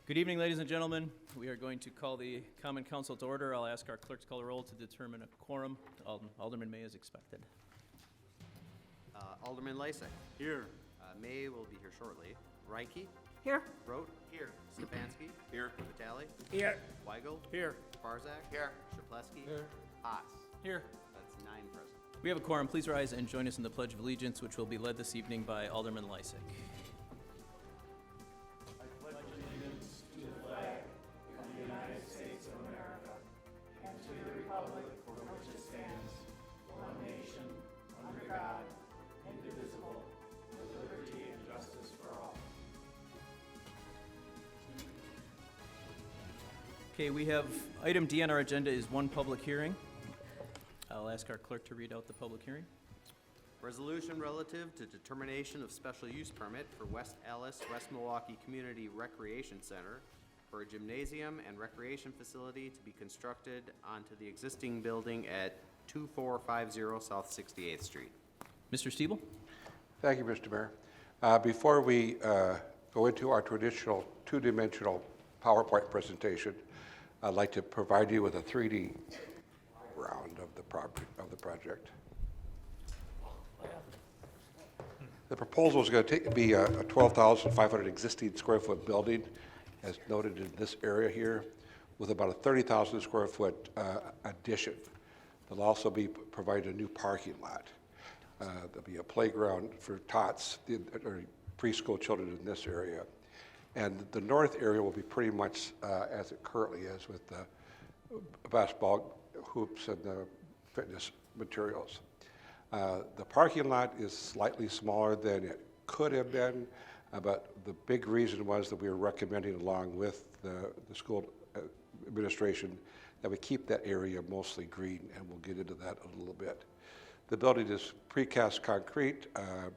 Good evening, ladies and gentlemen. We are going to call the Common Council to order. I'll ask our clerk to call the roll to determine a quorum. Alderman May is expected. Alderman Lysak. Here. May will be here shortly. Reike. Here. Rote. Here. Stefanski. Here. Vitale. Here. Weigel. Here. Barzak. Here. Szapleski. Here. Haas. Here. That's 9 present. We have a quorum. Please rise and join us in the Pledge of Allegiance, which will be led this evening by Alderman Lysak. Okay, we have item D on our agenda is one public hearing. I'll ask our clerk to read out the public hearing. Resolution relative to determination of special use permit for West Allis, West Milwaukee Community Recreation Center for a gymnasium and recreation facility to be constructed onto the existing building at 2450 South 68th Street. Mr. Stiebel? Thank you, Mr. Mayor. Before we go into our traditional two-dimensional PowerPoint presentation, I'd like to provide you with a 3D round of the project. The proposal is going to be a 12,500 existing square foot building, as noted in this area here, with about a 30,000 square foot addition. There'll also be provided a new parking lot. There'll be a playground for tots, or preschool children in this area. And the north area will be pretty much as it currently is, with the basketball hoops and the fitness materials. The parking lot is slightly smaller than it could have been, but the big reason was that we were recommending, along with the school administration, that we keep that area mostly green, and we'll get into that a little bit. The building is precast concrete,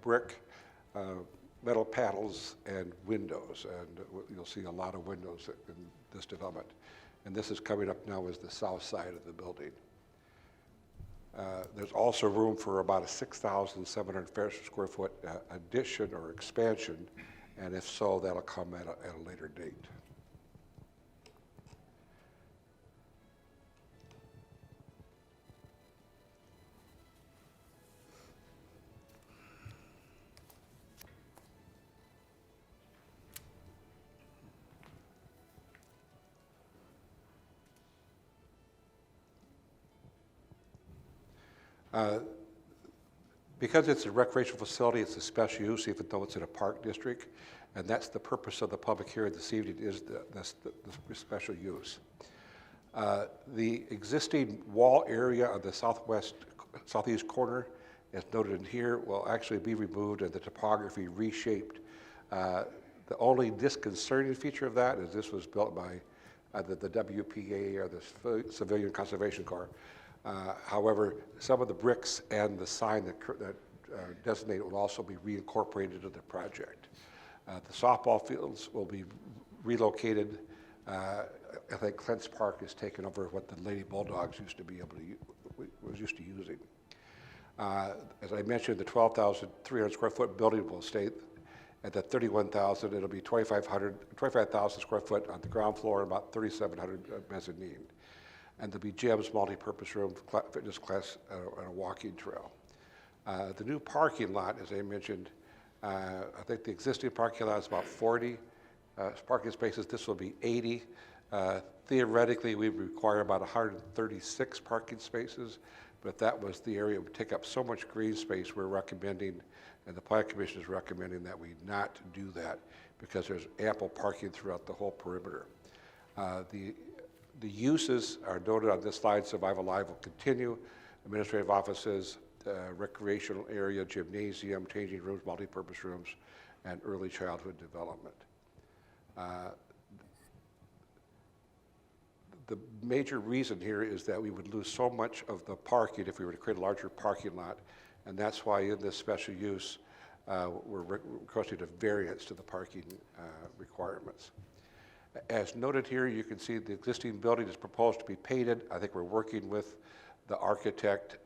brick, metal panels, and windows, and you'll see a lot of windows in this development. And this is coming up now as the south side of the building. There's also room for about a 6,700 square foot addition or expansion, and if so, that'll come at a later date. Because it's a recreational facility, it's a special use, even though it's in a park district, and that's the purpose of the public hearing this evening, is the special use. The existing wall area of the southeast corner, as noted in here, will actually be removed and the topography reshaped. The only disconcerting feature of that is this was built by the WPA, or the Civilian Conservation Corps. However, some of the bricks and the sign that designate it will also be reincorporated into the project. The softball fields will be relocated. I think Clent's Park is taken over what the Lady Bulldogs used to be able to was used to using. As I mentioned, the 12,300 square foot building will stay at the 31,000. It'll be 25,000 square foot on the ground floor, and about 3,700 mezzanine. And there'll be gyms, multi-purpose room, fitness class, and a walking trail. The new parking lot, as I mentioned, I think the existing parking lot is about 40 parking spaces. This will be 80. Theoretically, we require about 136 parking spaces, but that was the area that would take up so much green space. We're recommending, and the Plan Commission is recommending, that we not do that, because there's ample parking throughout the whole perimeter. The uses are noted on this slide. Survival Live will continue. Administrative offices, recreational area, gymnasium, changing rooms, multi-purpose rooms, and early childhood development. The major reason here is that we would lose so much of the parking if we were to create a larger parking lot, and that's why in this special use we're requesting a variance to the parking requirements. As noted here, you can see the existing building is proposed to be painted. I think we're working with the architect,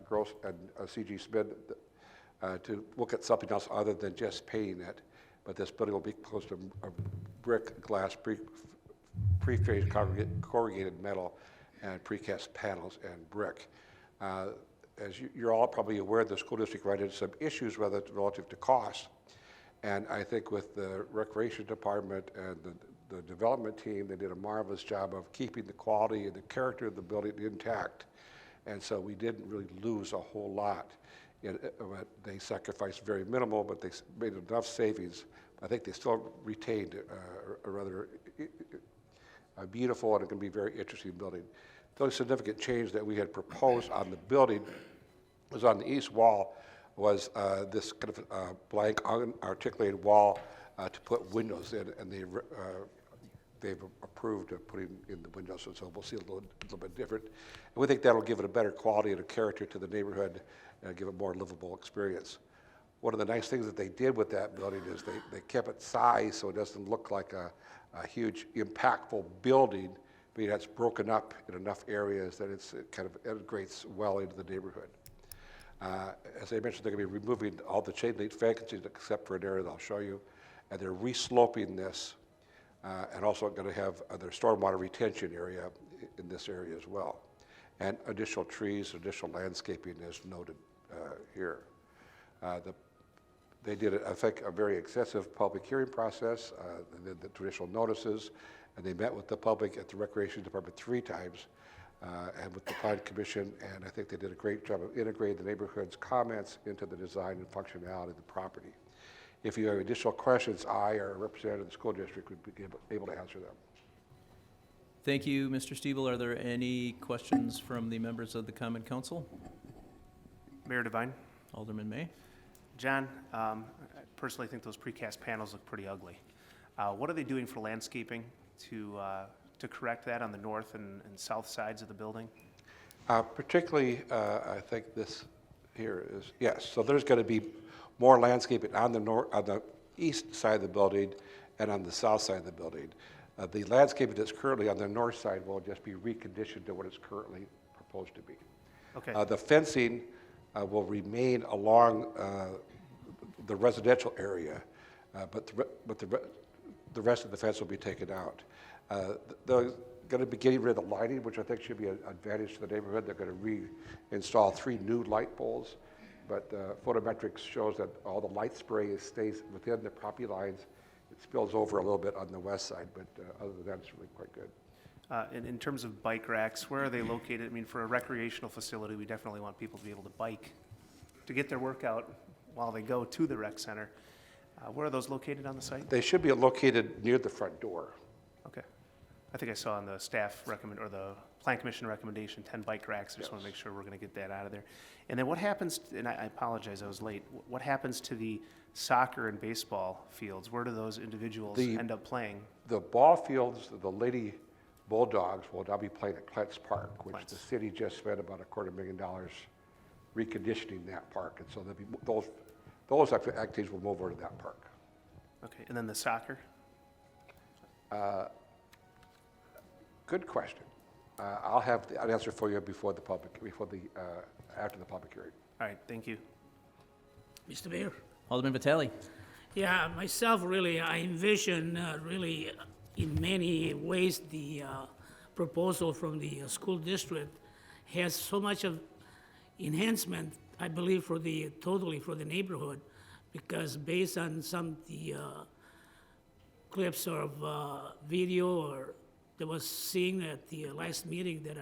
Gross and CG Smith, to look at something else other than just painting it. but this building will be composed of a brick, glass, pre-phased corrugated metal, and precast panels and brick. As you're all probably aware, the school district ran into some issues relative to cost. And I think with the recreation department and the development team, they did a marvelous job of keeping the quality and the character of the building intact. And so we didn't really lose a whole lot. They sacrificed very minimal, but they made enough savings. I think they still retained a rather beautiful and it can be very interesting building. The only significant change that we had proposed on the building was on the east wall was this kind of blank unarticulated wall to put windows in, and they've approved of putting in the windows, so we'll see a little bit different. And we think that'll give it a better quality and a character to the neighborhood and give it a more livable experience. One of the nice things that they did with that building is they kept its size so it doesn't look like a huge impactful building, but it's broken up in enough areas that it kind of integrates well into the neighborhood. As I mentioned, they're going to be removing all the chain link vacancies except for an area that I'll show you, and they're resloping this, and also going to have their stormwater retention area in this area as well, and additional trees, additional landscaping is noted here. They did, I think, a very extensive public hearing process. They did the traditional notices, and they met with the public at the Recreation Department 3 times, and with the Planning Commission, and I think they did a great job of integrating the neighborhood's comments into the design and functionality of the property. If you have additional questions, I or a representative of the school district would be able to answer them. Thank you, Mr. Stiebel. Are there any questions from the members of the Common Council? Mayor Devine. Alderman May. John, I personally think those precast panels look pretty ugly. What are they doing for landscaping to correct that on the north and south sides of the building? Particularly, I think this here is, yes, so there's going to be more landscaping on the east side of the building and on the south side of the building. The landscaping that's currently on the north side will just be reconditioned to what it's currently proposed to be. Okay. The fencing will remain along the residential area, but the rest of the fence will be taken out. They're going to be getting rid of the lighting, which I think should be an advantage to the neighborhood. They're going to reinstall 3 new light poles, but photometrics shows that all the light spray stays within the property lines. It spills over a little bit on the west side, but other than that, it's really quite good. In terms of bike racks, where are they located? I mean, for a recreational facility, we definitely want people to be able to bike, to get their workout while they go to the rec center. Where are those located on the site? They should be located near the front door. Okay. I think I saw on the staff or the Plan Commission recommendation, 10 bike racks. I just want to make sure we're going to get that out of there. And then what happens, and I apologize, I was late. What happens to the soccer and baseball fields? Where do those individuals end up playing? The ball fields, the Lady Bulldogs will now be playing at Clents Park, which the city just spent about $250,000 reconditioning that park. And so there'll be those activities will move over to that park. Okay, and then the soccer? Good question. I'll have an answer for you after the public hearing. All right, thank you. Mr. Mayor? Alderman Vitale. Yeah, myself, really, I envision really in many ways the proposal from the school district has so much of enhancement, I believe, totally for the neighborhood, because based on some of the clips of video or that was seen at the last meeting that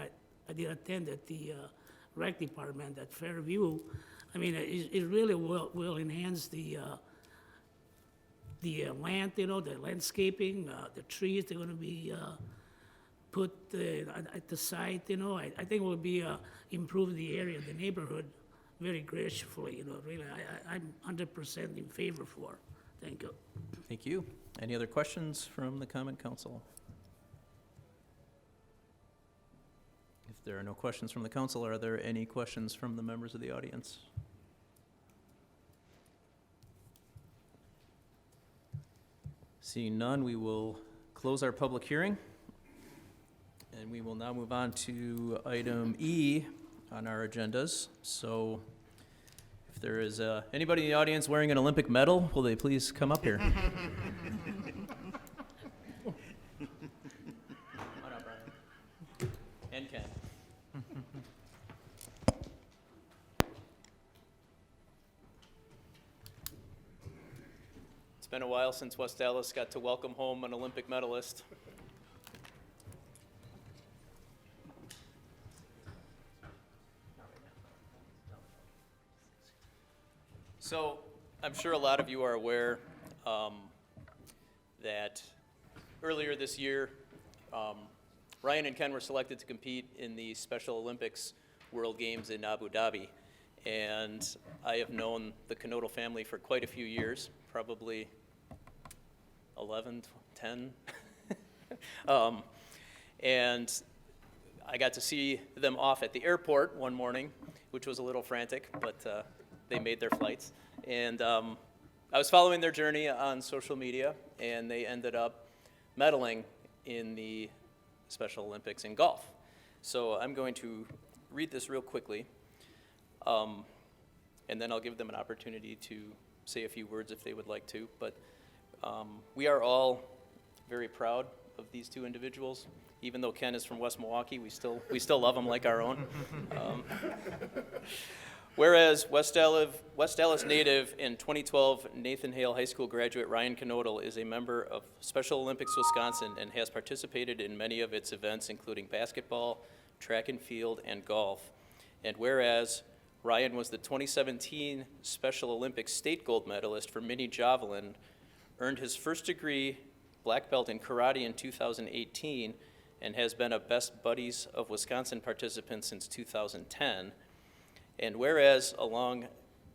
I did attend at the rec department at Fairview, I mean, it really will enhance the land, the landscaping, the trees they're going to be put at the site, I think it will be improve the area, the neighborhood, very gracefully, really, I'm 100% in favor for. Thank you. Thank you. Any other questions from the Common Council? If there are no questions from the council, are there any questions from the members of the audience? Seeing none, we will close our public hearing. And we will now move on to item E on our agendas. So If there is anybody in the audience wearing an Olympic medal, will they please come up here? Come on up, Brian. And Ken. It's been a while since West Allis got to welcome home an Olympic medalist. So, I'm sure a lot of you are aware that earlier this year, Ryan and Ken were selected to compete in the Special Olympics World Games in Abu Dhabi. And I have known the Knodel family for quite a few years, probably 11, 10. And I got to see them off at the airport one morning, which was a little frantic, but they made their flights. And I was following their journey on social media, and they ended up medaling in the Special Olympics in golf. So I'm going to read this real quickly, and then I'll give them an opportunity to say a few words if they would like to. But we are all very proud of these two individuals. Even though Ken is from West Milwaukee, we still love him like our own. Whereas West Allis native and 2012 Nathan Hale High School graduate Ryan Knodel is a member of Special Olympics Wisconsin and has participated in many of its events, including basketball, track and field, and golf. And whereas Ryan was the 2017 Special Olympics state gold medalist for mini javelin, earned his first degree black belt in karate in 2018, and has been a Best Buddies of Wisconsin participant since 2010. And whereas, along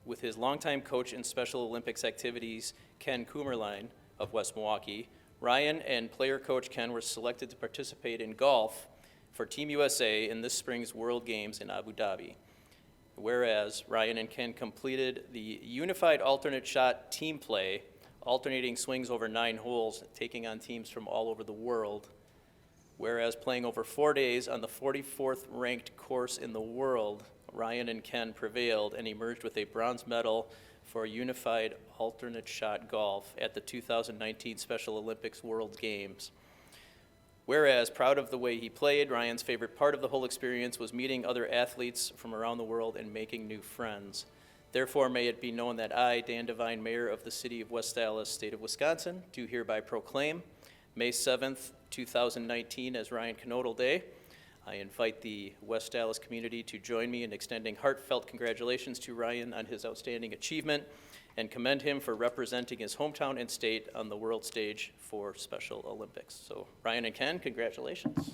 with his longtime coach in Special Olympics activities, Ken Coomerline of West Milwaukee, Ryan and player coach Ken were selected to participate in golf for Team USA in this spring's World Games in Abu Dhabi. Whereas, Ryan and Ken completed the unified alternate shot team play, alternating swings over 9 holes, taking on teams from all over the world. Whereas, playing over 4 days on the 44th ranked course in the world, Ryan and Ken prevailed and emerged with a bronze medal for unified alternate shot golf at the 2019 Special Olympics World Games. Whereas, proud of the way he played, Ryan's favorite part of the whole experience was meeting other athletes from around the world and making new friends. Therefore, may it be known that I, Dan Devine, Mayor of the City of West Allis, State of Wisconsin, do hereby proclaim May 7th, 2019 as Ryan Knodel Day. I invite the West Allis community to join me in extending heartfelt congratulations to Ryan on his outstanding achievement and commend him for representing his hometown and state on the world stage for Special Olympics. So, Ryan and Ken, congratulations.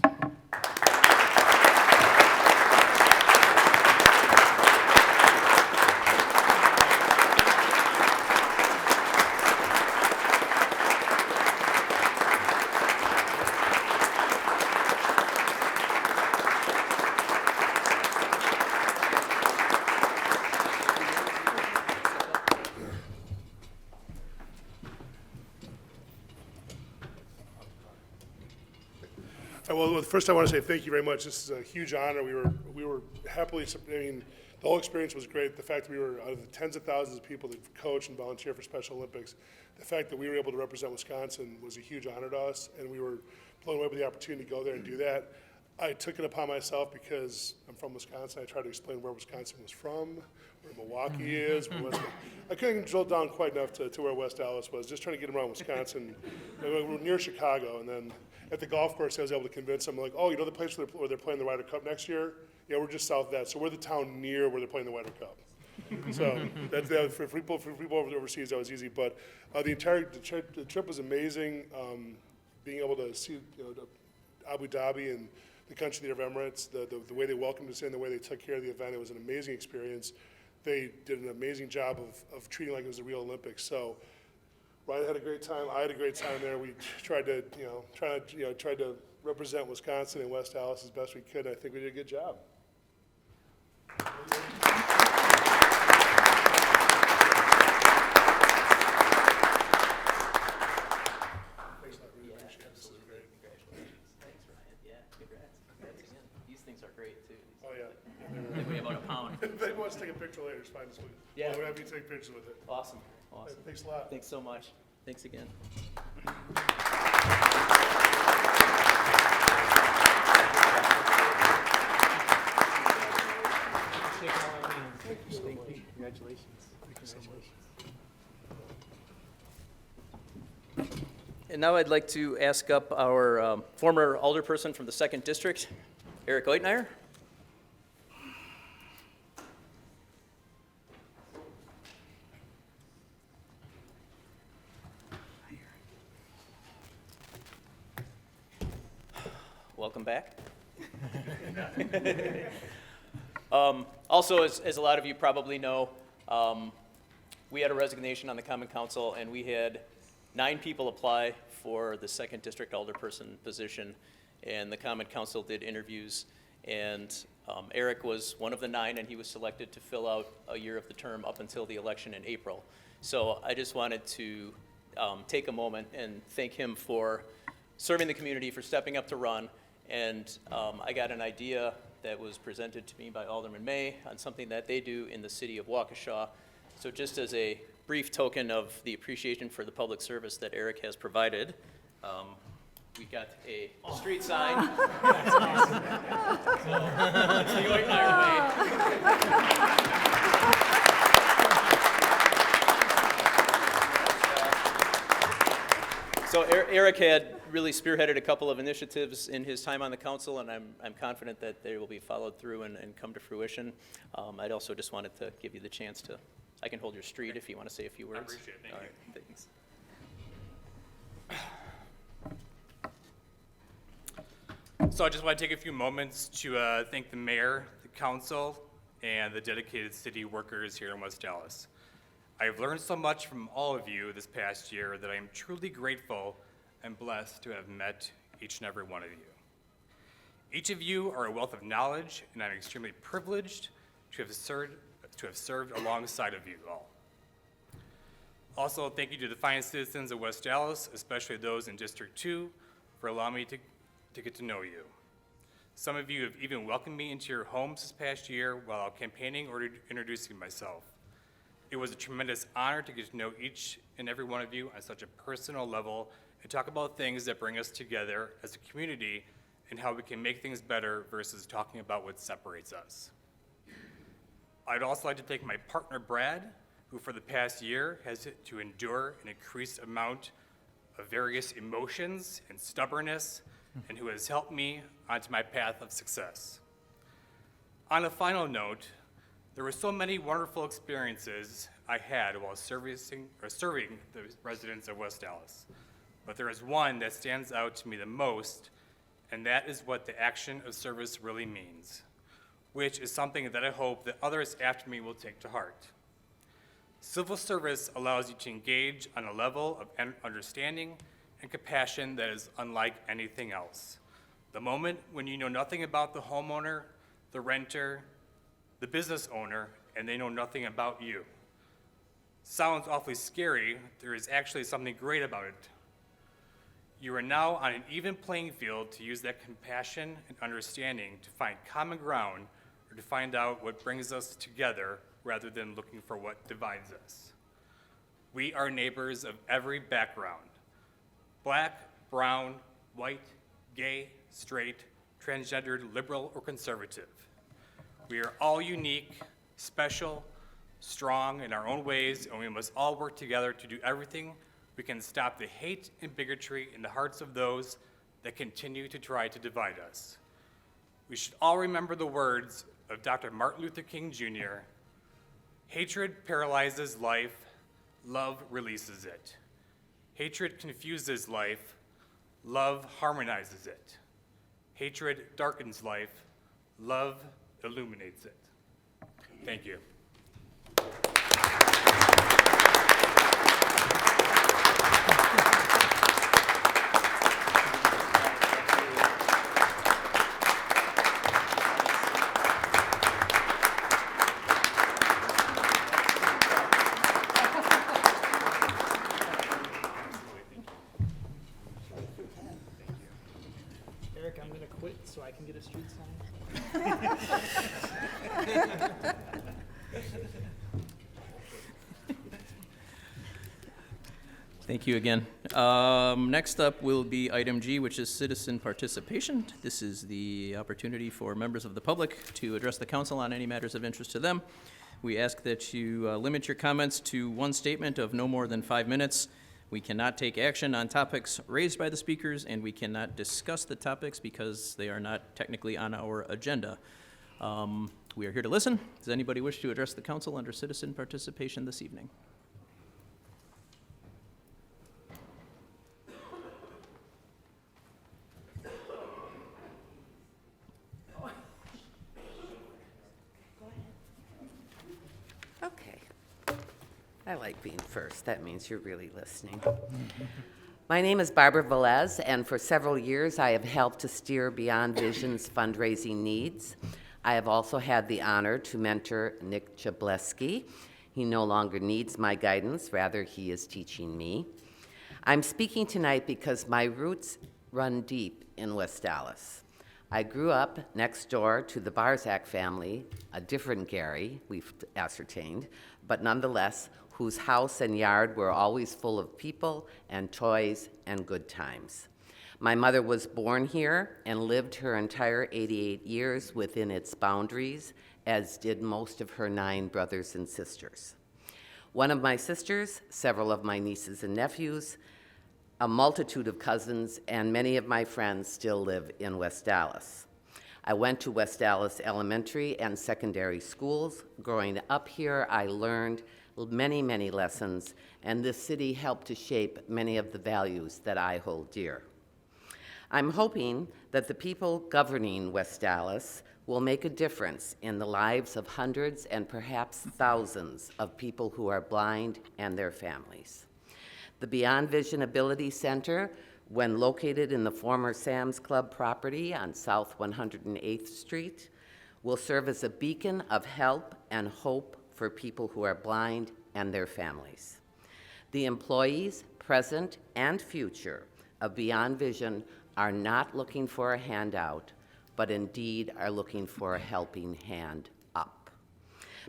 Well, first I want to say thank you very much. This is a huge honor. We were happily, I mean, the whole experience was great. The fact that we were out of the tens of thousands of people that coach and volunteer for Special Olympics, the fact that we were able to represent Wisconsin was a huge honor to us, and we were blown away by the opportunity to go there and do that. I took it upon myself because I'm from Wisconsin. I tried to explain where Wisconsin was from, where Milwaukee is. I couldn't drill down quite enough to where West Allis was, just trying to get them around Wisconsin. We're near Chicago, and then at the golf course, I was able to convince them, like, oh, you know the place where they're playing the Ryder Cup next year? Yeah, we're just south of that. So we're the town near where they're playing the Ryder Cup. So for people overseas, that was easy. But the trip was amazing. Being able to see Abu Dhabi and the country of Emirates, the way they welcomed us in, the way they took care of the event, it was an amazing experience. They did an amazing job of treating it like it was the real Olympics. So Ryan had a great time. I had a great time there. We tried to represent Wisconsin and West Allis as best we could. I think we did a good job. Thanks, I really appreciate it. This was great. Congratulations. Thanks, Ryan. Yeah, congrats. Congrats again. These things are great, too. Oh, yeah. They weigh about a pound. If they want to take a picture later, it's fine, just wait. Yeah. We'll have you take pictures with it. Awesome, awesome. Thanks a lot. Thanks so much. Thanks again. And now I'd like to ask up our former alderperson from the 2nd District, Eric Oitmeyer. Welcome back. Also, as a lot of you probably know, we had a resignation on the Common Council, and we had 9 people apply for the 2nd District alderperson position, and the Common Council did interviews, and Eric was one of the 9, and he was selected to fill out a year of the term up until the election in April. So I just wanted to take a moment and thank him for serving the community, for stepping up to run, and I got an idea that was presented to me by Alderman May on something that they do in the city of Waukesha. So just as a brief token of the appreciation for the public service that Eric has provided, we got a street sign. So, you and So Eric had really spearheaded a couple of initiatives in his time on the council, and I'm confident that they will be followed through and come to fruition. I'd also just wanted to give you the chance to, I can hold your street if you want to say a few words. I appreciate it, thank All you. right, thanks. So I just want to take a few moments to thank the mayor, the council, and the dedicated city workers here in West Dallas. I have learned so much from all of you this past year that I am truly grateful and blessed to have met each and every one of you. Each of you are a wealth of knowledge, and I'm extremely privileged to have served alongside of you all. Also, thank you to the fine citizens of West Dallas, especially those in District 2, for allowing me to get to know you. Some of you have even welcomed me into your homes this past year while campaigning or introducing myself. It was a tremendous honor to get to know each and every one of you on such a personal level and talk about things that bring us together as a community and how we can make things better versus talking about what separates us. I'd also like to thank my partner, Brad, who for the past year has had to endure an increased amount of various emotions and stubbornness, and who has helped me onto my path of success. On a final note, there were so many wonderful experiences I had while serving the residents of West Dallas. But there is one that stands out to me the most, and that is what the action of service really means, which is something that I hope that others after me will take to heart. Civil service allows you to engage on a level of understanding and compassion that is unlike anything else. The moment when you know nothing about the homeowner, the renter, the business owner, and they know nothing about you. Sounds awfully scary. There is actually something great about it. You are now on an even playing field to use that compassion and understanding to find common ground or to find out what brings us together rather than looking for what divides us. We are neighbors of every background: black, brown, white, gay, straight, transgendered, liberal, or conservative. We are all unique, special, strong in our own ways, and we must all work together to do everything we can to stop the hate and bigotry in the hearts of those that continue to try to divide us. We should all remember the words of Dr. Martin Luther King Jr. Hatred paralyzes life, love releases it. Hatred confuses life, love harmonizes it. Hatred darkens life, love illuminates it. Thank you. Eric, I'm gonna quit so I can get a street sign. Thank you again. Next up will be item G, which is citizen participation. This is the opportunity for members of the public to address the council on any matters of interest to them. We ask that you limit your comments to one statement of no more than 5 minutes. We cannot take action on topics raised by the speakers, and we cannot discuss the topics because they are not technically on our agenda. We are here to listen. Does anybody wish to address the council under citizen participation this evening? Okay. I like being first. That means you're really listening. My name is Barbara Velez, and for several years I have helped to steer Beyond Vision's fundraising needs. I have also had the honor to mentor Nick Chableski. He no longer needs my guidance, rather he is teaching me. I'm speaking tonight because my roots run deep in West Dallas. I grew up next door to the Barzak family, a different Gary, we've ascertained, but nonetheless, whose house and yard were always full of people and toys and good times. My mother was born here and lived her entire 88 years within its boundaries, as did most of her 9 brothers and sisters. One of my sisters, several of my nieces and nephews, a multitude of cousins, and many of my friends still live in West Dallas. I went to West Dallas elementary and secondary schools. Growing up here, I learned many, many lessons, and this city helped to shape many of the values that I hold dear. I'm hoping that the people governing West Dallas will make a difference in the lives of hundreds and perhaps thousands of people who are blind and their families. The Beyond Vision Ability Center, when located in the former Sam's Club property on South 108th Street, will serve as a beacon of help and hope for people who are blind and their families. The employees, present and future, of Beyond Vision are not looking for a handout, but indeed are looking for a helping hand up.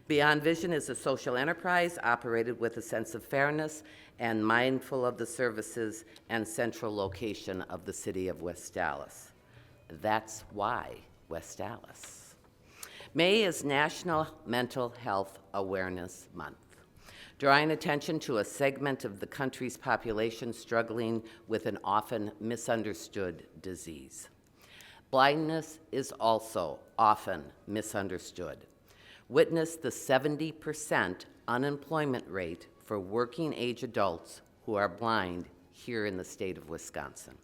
Beyond Vision is a social enterprise operated with a sense of fairness and mindful of the services and central location of the city of West Dallas. That's why West Dallas. May is National Mental Health Awareness Month, drawing attention to a segment of the country's population struggling with an often misunderstood disease. Blindness is also often misunderstood. Witness the 70% unemployment rate for working-age adults who are blind here in the state of Wisconsin.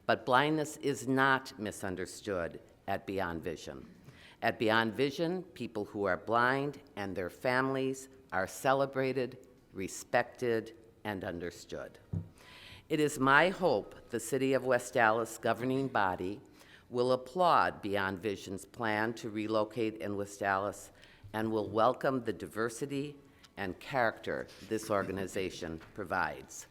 But blindness is not misunderstood at Beyond Vision. At Beyond Vision, people who are blind and their families are celebrated, respected, and understood. It is my hope the City of West Dallas governing body will applaud Beyond Vision's plan to relocate in West Dallas and will welcome the diversity and character this organization provides.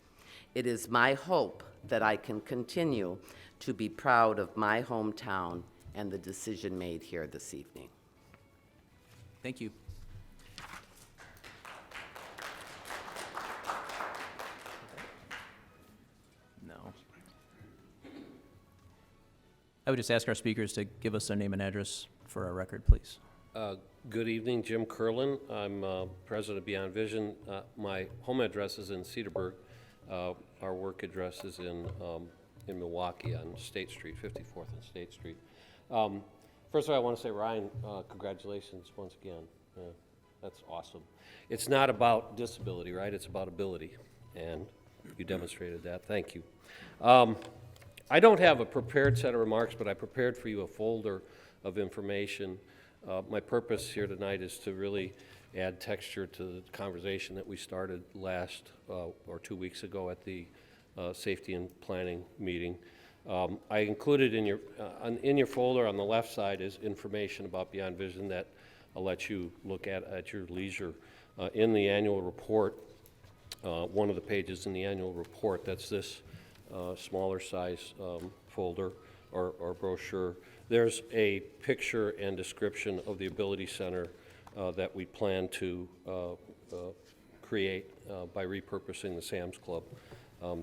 It is my hope that I can continue to be proud of my hometown and the decision made here this evening. Thank you. No. I would just ask our speakers to give us their name and address for our record, please. Good evening, Jim Curlin. I'm president of Beyond Vision. My home address is in Cedarburg. Our work address is in Milwaukee on State Street, 54th and State Street. First of all, I want to say, Ryan, congratulations once again. That's awesome. It's not about disability, right? It's about ability, and you demonstrated that. Thank you. I don't have a prepared set of remarks, but I prepared for you a folder of information. My purpose here tonight is to really add texture to the conversation that we started last or 2 weeks ago at the safety and planning meeting. I included in your folder on the left side is information about Beyond Vision that I'll let you look at your leisure. In the annual report, one of the pages in the annual report, that's this smaller size folder. or brochure, there's a picture and description of the Ability Center that we plan to create by repurposing the Sam's Club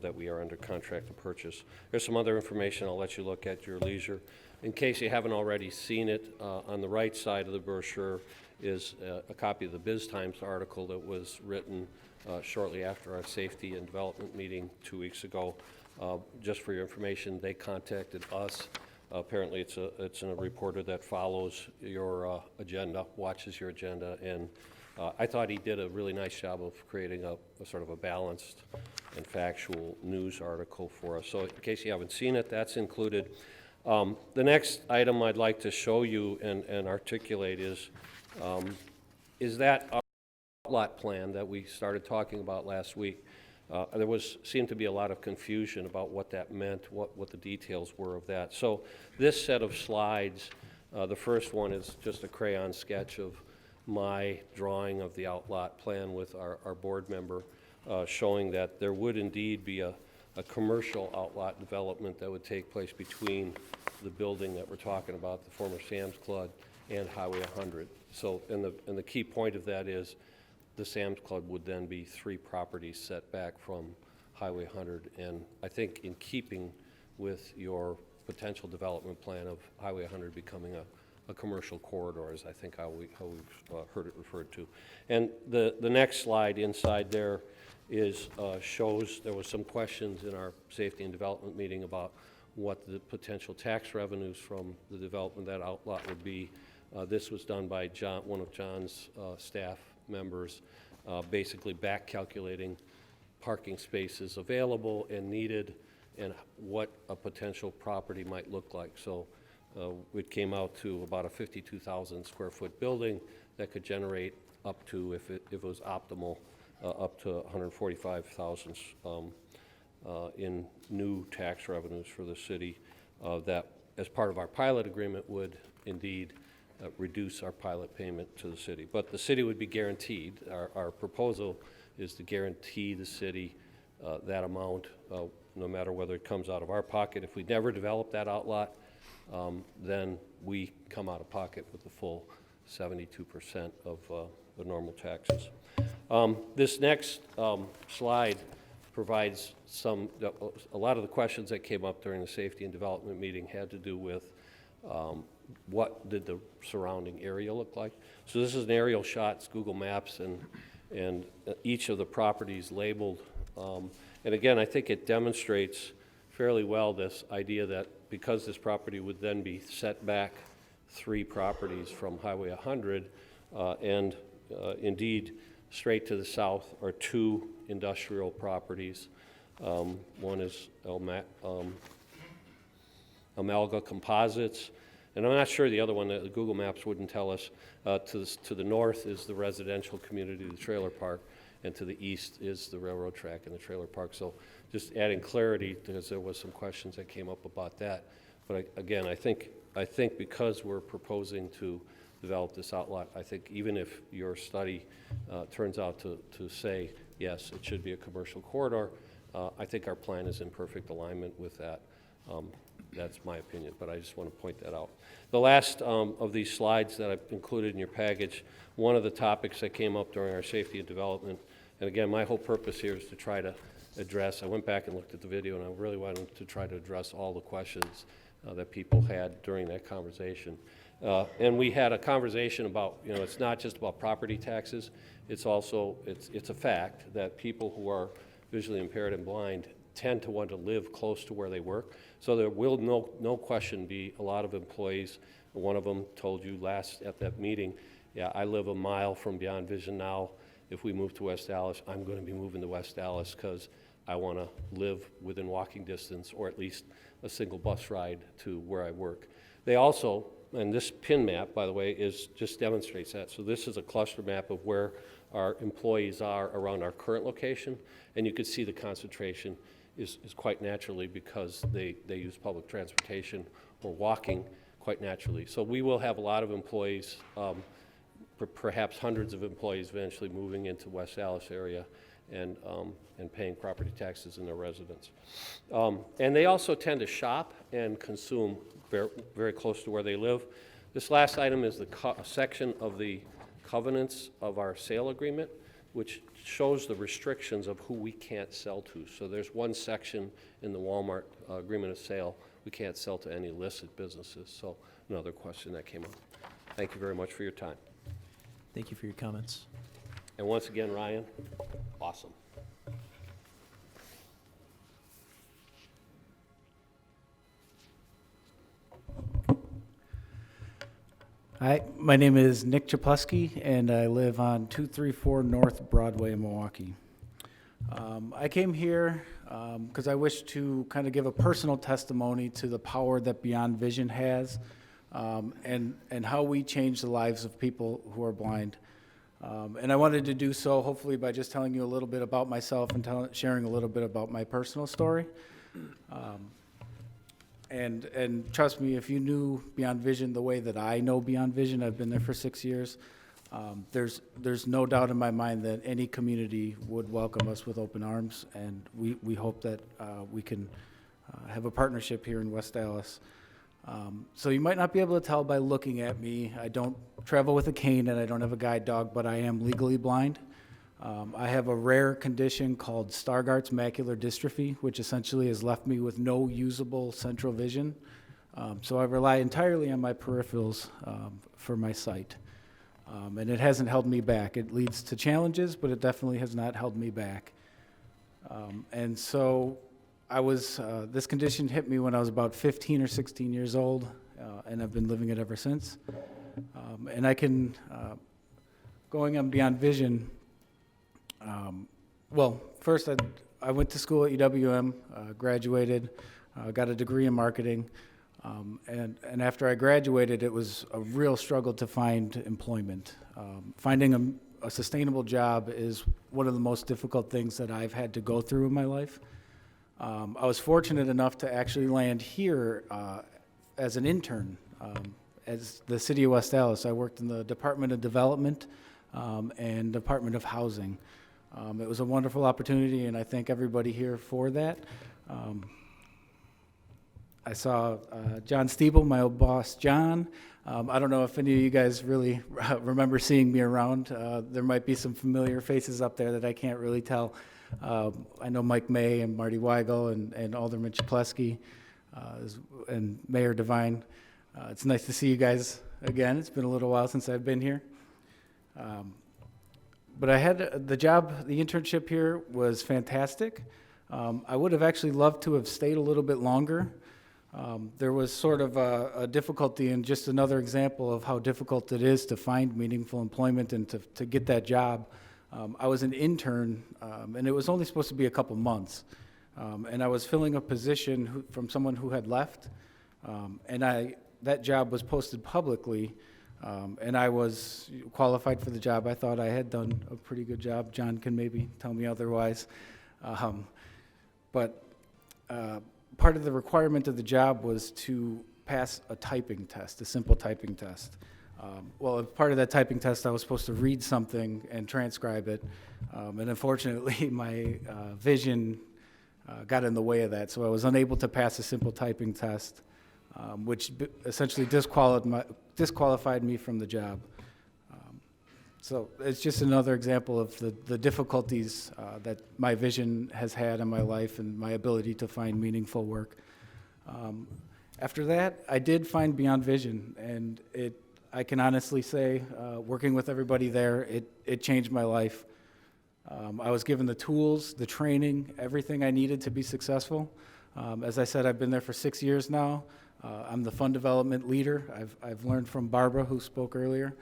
that we are under contract to purchase. There's some other information I'll let you look at your leisure. In case you haven't already seen it, on the right side of the brochure is a copy of the Biz Times article that was written shortly after our safety and development meeting 2 weeks ago. Just for your information, they contacted us. Apparently, it's a reporter that follows your agenda, watches your agenda, and I thought he did a really nice job of creating a sort of a balanced and factual news article for us. So in case you haven't seen it, that's included. The next item I'd like to show you and articulate is that outlot plan that we started talking about last week. There seemed to be a lot of confusion about what that meant, what the details were of that. So this set of slides, the first one is just a crayon sketch of my drawing of the outlot plan with our board member, showing that there would indeed be a commercial outlot development that would take place between the building that we're talking about, the former Sam's Club, and Highway 100. So, and the key point of that is the Sam's Club would then be 3 properties set back from Highway 100. And I think in keeping with your potential development plan of Highway 100 becoming a commercial corridor is, I think, how we've heard it referred to. And the next slide inside there is shows there was some questions in our safety and development meeting about what the potential tax revenues from the development of that outlot would be. This was done by one of John's staff members, basically back calculating parking spaces available and needed and what a potential property might look like. So it came out to about a 52,000 square foot building that could generate up to, if it was optimal, up to 145,000 in new tax revenues for the city that, as part of our pilot agreement, would indeed reduce our pilot payment to the city. But the city would be guaranteed. Our proposal is to guarantee the city that amount, no matter whether it comes out of our pocket. If we never develop that outlot, then we come out of pocket with the full 72% of the normal taxes. This next slide provides a lot of the questions that came up during the safety and development meeting had to do with what did the surrounding area look like. So this is an aerial shot, it's Google Maps, and each of the properties labeled. And again, I think it demonstrates fairly well this idea that because this property would then be set back 3 properties from Highway 100, and indeed straight to the south are 2 industrial properties. One is Amalga Composites, and I'm not sure the other one, the Google Maps wouldn't tell us. To the north is the residential community, the trailer park, and to the east is the railroad track and the trailer park. So just adding clarity, because there was some questions that came up about that. But again, I think because we're proposing to develop this outlot, I think even if your study turns out to say, yes, it should be a commercial corridor, I think our plan is in perfect alignment with that. That's my opinion, but I just want to point that out. The last of these slides that I've included in your package, one of the topics that came up during our safety and development, and again, my whole purpose here is to try to address, I went back and looked at the video, and I really wanted to try to address all the questions that people had during that conversation. And we had a conversation about, it's not just about property taxes, it's also, it's a fact that people who are visually impaired and blind tend to want to live close to where they work. So there will no question be a lot of employees. One of them told you last at that meeting, yeah, I live a mile from Beyond Vision now. If we move to West Allis, I'm going to be moving to West Allis because I want to live within walking distance or at least a single bus ride to where I work. They also, and this pin map, by the way, just demonstrates that. So this is a cluster map of where our employees are around our current location, and you can see the concentration is quite naturally because they use public transportation or walking quite naturally. So we will have a lot of employees, perhaps hundreds of employees eventually moving into West Allis area, and paying property taxes in their residence. And they also tend to shop and consume very, very close to where they live. This last item is the section of the covenants of our sale agreement, which shows the restrictions of who we can't sell to. So there's one section in the Walmart agreement of sale, we can't sell to any listed businesses. So another question that came up. Thank you very much for your time. Thank you for your comments. And once again, Ryan, awesome. Hi, my name is Nick Chaplewski, and I live on 234 North Broadway in Milwaukee. I came here because I wish to kind of give a personal testimony to the power that Beyond Vision has, and how we change the lives of people who are blind. And I wanted to do so hopefully by just telling you a little bit about myself and sharing a little bit about my personal story. And trust me, if you knew Beyond Vision the way that I know Beyond Vision, I've been there for 6 years, there's no doubt in my mind that any community would welcome us with open arms, and we hope that we can have a partnership here in West Dallas. So you might not be able to tell by looking at me. I don't travel with a cane and I don't have a guide dog, but I am legally blind. I have a rare condition called Stargardt's macular dystrophy, which essentially has left me with no usable central vision. So I rely entirely on my peripherals for my sight. And it hasn't held me back. It leads to challenges, but it definitely has not held me back. And so this condition hit me when I was about 15 or 16 years old, and I've been living it ever since. And I can, going on Beyond Vision, well, first I went to school at UWM, graduated, got a degree in marketing, and after I graduated, it was a real struggle to find employment. Finding a sustainable job is one of the most difficult things that I've had to go through in my life. I was fortunate enough to actually land here as an intern as the city of West Dallas. I worked in the Department of Development and Department of Housing. It was a wonderful opportunity, and I thank everybody here for that. I saw John Stiebel, my old boss, John. I don't know if any of you guys really remember seeing me around. There might be some familiar faces up there that I can't really tell. I know Mike May and Marty Weigel and Alderman Chaplewski and Mayor Devine. It's nice to see you guys again. It's been a little while since I've been here. But I had the job, the internship here was fantastic. I would have actually loved to have stayed a little bit longer. There was sort of a difficulty, and just another example of how difficult it is to find meaningful employment and to get that job. I was an intern, and it was only supposed to be a couple months. And I was filling a position from someone who had left, and that job was posted publicly, and I was qualified for the job. I thought I had done a pretty good job. John can maybe tell me otherwise. But part of the requirement of the job was to pass a typing test, a simple typing test. Well, as part of that typing test, I was supposed to read something and transcribe it, and unfortunately, my vision got in the way of that, so I was unable to pass a simple typing test, which essentially disqualified me from the job. So it's just another example of the difficulties that my vision has had in my life and my ability to find meaningful work. After that, I did find Beyond Vision, and I can honestly say, working with everybody there, it changed my life. I was given the tools, the training, everything I needed to be successful. As I said, I've been there for 6 years now. I'm the fund development leader. I've learned from Barbara, who spoke earlier.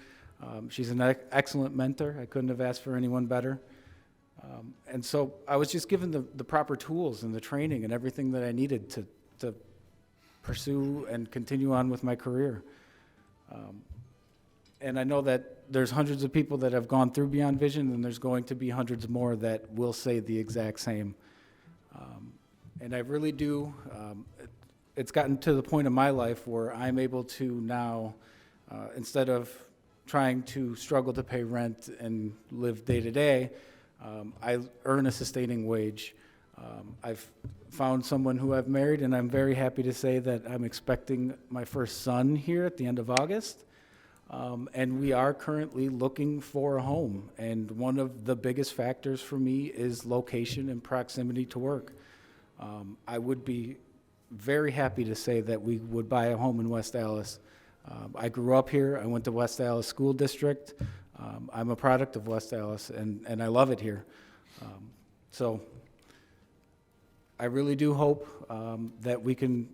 She's an excellent mentor. I couldn't have asked for anyone better. And so I was just given the proper tools and the training and everything that I needed to pursue and continue on with my career. And I know that there's hundreds of people that have gone through Beyond Vision, and there's going to be hundreds more that will say the exact same. And I really do, it's gotten to the point in my life where I'm able to now, instead of trying to struggle to pay rent and live day to day, I earn a sustaining wage. I've found someone who I've married, and I'm very happy to say that I'm expecting my first son here at the end of August. And we are currently looking for a home. And one of the biggest factors for me is location and proximity to work. I would be very happy to say that we would buy a home in West Allis. I grew up here. I went to West Allis School District. I'm a product of West Allis, and I love it here. So I really do hope that we can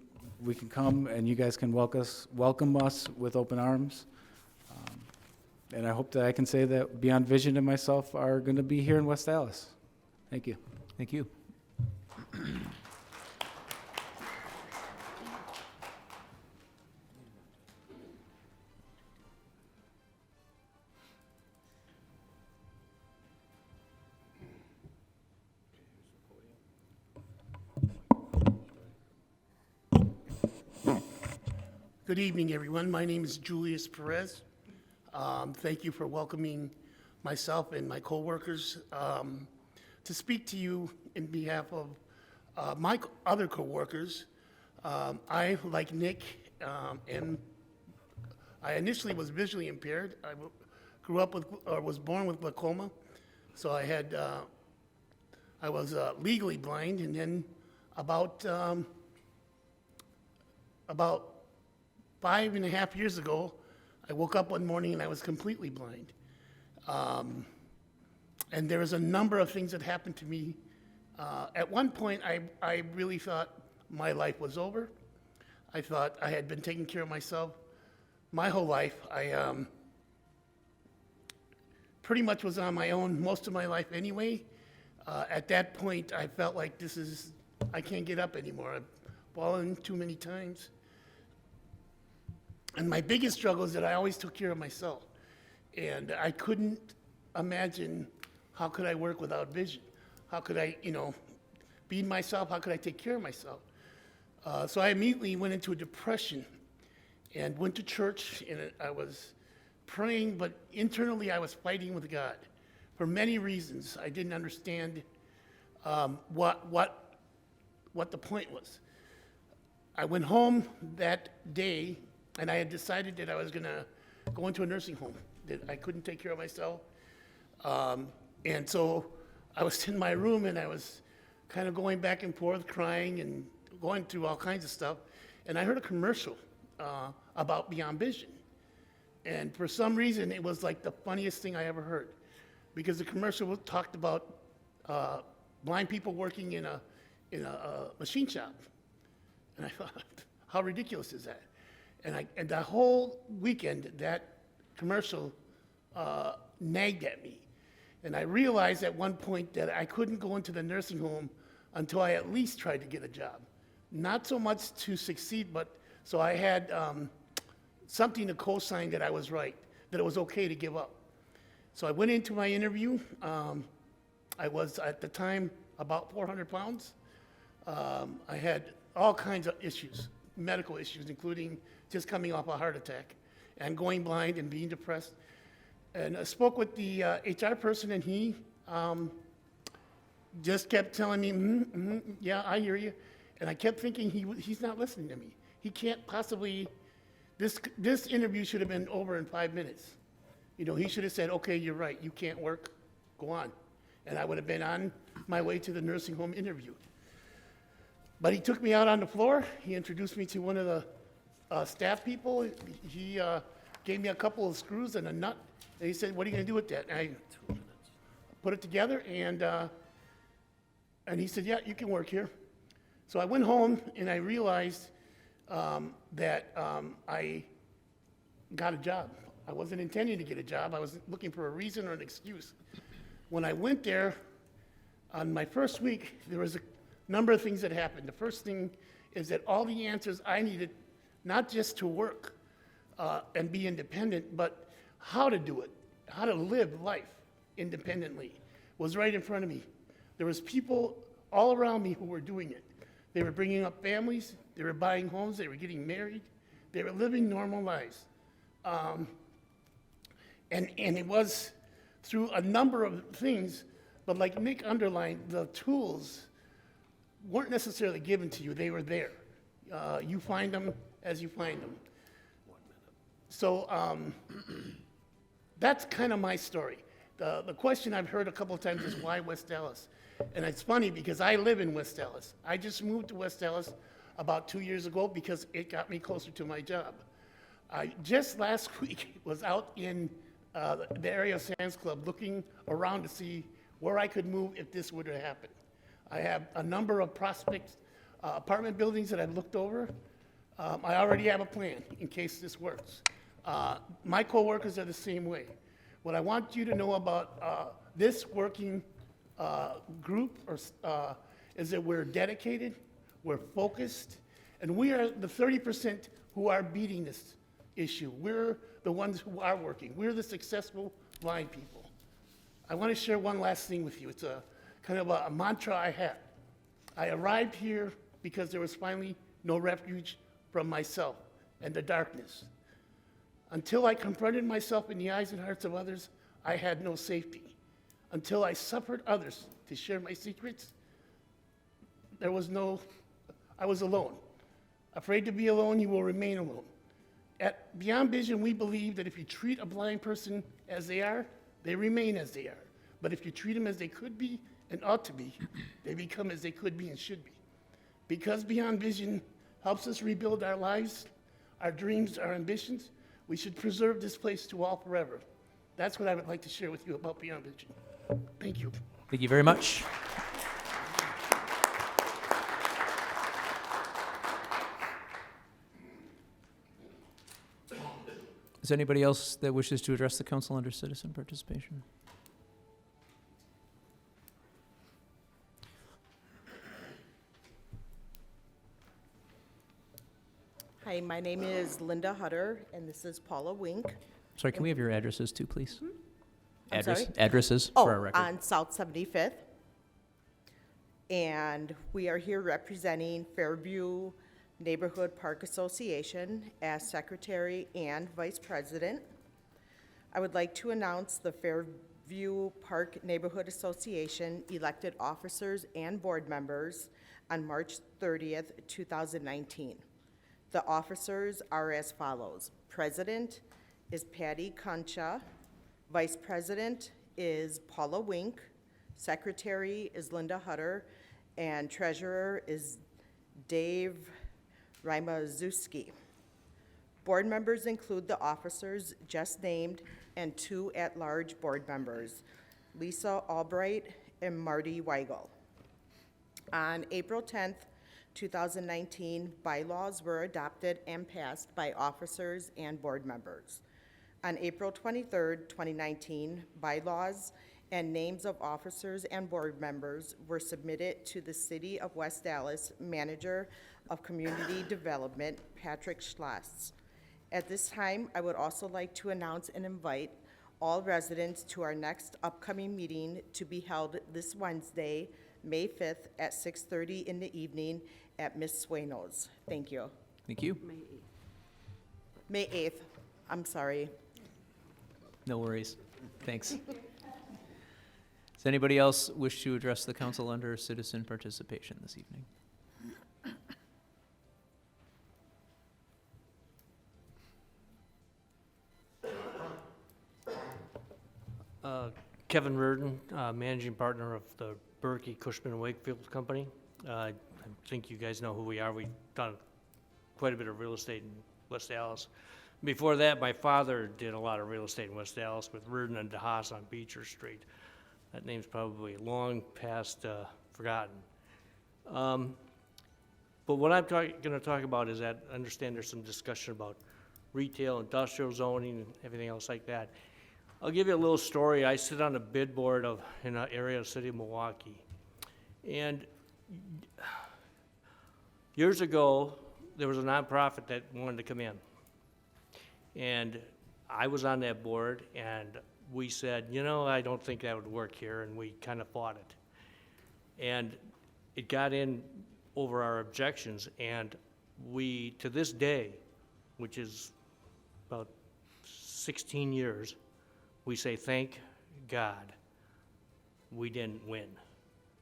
come and you guys can welcome us with open arms. And I hope that I can say that Beyond Vision and myself are going to be here in West Allis. Thank you. Thank you. Good evening, everyone. My name is Julius Perez. Thank you for welcoming myself and my coworkers to speak to you in behalf of my other coworkers. I, like Nick, I initially was visually impaired. I grew up with, or was born with glaucoma, so I was legally blind, and then about 5.5 years ago, I woke up one morning and I was completely blind. And there was a number of things that happened to me. At one point, I really thought my life was over. I thought I had been taking care of myself my whole life. I pretty much was on my own most of my life anyway. At that point, I felt like I can't get up anymore. I've fallen too many times. And my biggest struggle is that I always took care of myself. And I couldn't imagine how could I work without vision? How could I, be myself? How could I take care of myself? So I immediately went into a depression and went to church, and I was praying, but internally I was fighting with God for many reasons. I didn't understand what the point was. I went home that day, and I had decided that I was going to go into a nursing home, that I couldn't take care of myself. And so I was in my room, and I was kind of going back and forth, crying and going through all kinds of stuff. And I heard a commercial about Beyond Vision. And for some reason, it was like the funniest thing I ever heard, because the commercial talked about blind people working in a machine shop. And I thought, how ridiculous is that? And the whole weekend, that commercial nagged at me. And I realized at one point that I couldn't go into the nursing home until I at least tried to get a job. Not so much to succeed, but so I had something to co-sign that I was right, that it was okay to give up. So I went into my interview. I was, at the time, about 400 pounds. I had all kinds of issues, medical issues, including just coming off a heart attack and going blind and being depressed. And I spoke with the HR person, and he just kept telling me, yeah, I hear you. And I kept thinking he's not listening to me. He can't possibly, this interview should have been over in 5 minutes. He should have said, okay, you're right, you can't work, go on. And I would have been on my way to the nursing home interview. But he took me out on the floor. He introduced me to one of the staff people. He gave me a couple of screws and a nut. And he said, what are you going to do with that? And I put it together, and he said, yeah, you can work here. So I went home, and I realized that I got a job. I wasn't intending to get a job. I was looking for a reason or an excuse. When I went there, on my first week, there was a number of things that happened. The first thing is that all the answers I needed, not just to work and be independent, but how to do it, how to live life independently, was right in front of me. There was people all around me who were doing it. They were bringing up families, they were buying homes, they were getting married, they were living normal lives. And it was through a number of things But like Nick underlined, the tools weren't necessarily given to you, they were there. You find them as you find them. So that's kind of my story. The question I've heard a couple of times is why West Dallas? And it's funny because I live in West Dallas. I just moved to West Dallas about 2 years ago because it got me closer to my job. I just last week was out in the area of Sands Club looking around to see where I could move if this were to happen. I have a number of prospects, apartment buildings that I've looked over. I already have a plan in case this works. My coworkers are the same way. What I want you to know about this working group is that we're dedicated, we're focused, and we are the 30% who are beating this issue. We're the ones who are working. We're the successful blind people. I want to share one last thing with you. It's a kind of a mantra I had. I arrived here because there was finally no refuge from myself and the darkness. Until I confronted myself in the eyes and hearts of others, I had no safety. Until I suffered others to share my secrets, I was alone. Afraid to be alone, you will remain alone. At Beyond Vision, we believe that if you treat a blind person as they are, they remain as they are. But if you treat them as they could be and ought to be, they become as they could be and should be. Because Beyond Vision helps us rebuild our lives, our dreams, our ambitions, we should preserve this place to all forever. That's what I would like to share with you about Beyond Vision. Thank you. Thank you very much. Is there anybody else that wishes to address the council under citizen participation? Hi, my name is Linda Hutter, and this is Paula Wink. Sorry, can we have your addresses too, please? I'm sorry? Addresses Oh, for our record. on South 75th. And we are here representing Fairview Neighborhood Park Association as Secretary and Vice President. I would like to announce the Fairview Park Neighborhood Association elected officers and board members on March 30th, 2019. The officers are as follows. President is Patty Concha. Vice President is Paula Wink. Secretary is Linda Hutter. And Treasurer is Dave Rymazuski. Board members include the officers just named and 2 at-large board members, Lisa Albright and Marty Weigel. On April 10th, 2019, bylaws were adopted and passed by officers and board members. On April 23rd, 2019, bylaws and names of officers and board members were submitted to the City of West Dallas Manager of Community Development, Patrick Schloss. At this time, I would also like to announce and invite all residents to our next upcoming meeting to be held this Wednesday, May 5th at 6:30 in the evening at Ms. Sueno's. Thank you. Thank you. May 8th, I'm sorry. No worries. Thanks. Does anybody else wish to address the council under citizen participation this evening? Kevin Reardon, managing partner of the Berkey, Cushman & Wakefield Company. I think you guys know who we are. We've done quite a bit of real estate in West Dallas. Before that, my father did a lot of real estate in West Dallas with Reardon and DeHaas on Beecher Street. That name's probably long past forgotten. But what I'm going to talk about is that I understand there's some discussion about retail, industrial zoning, and everything else like that. I'll give you a little story. I sit on a bid board in an area of the city of Milwaukee. And years ago, there was a nonprofit that wanted to come in. And I was on that board, and we said, you know, I don't think that would work here, and we kind of fought it. And it got in over our objections, and we, to this day, which is about 16 years, we say, thank God we didn't win.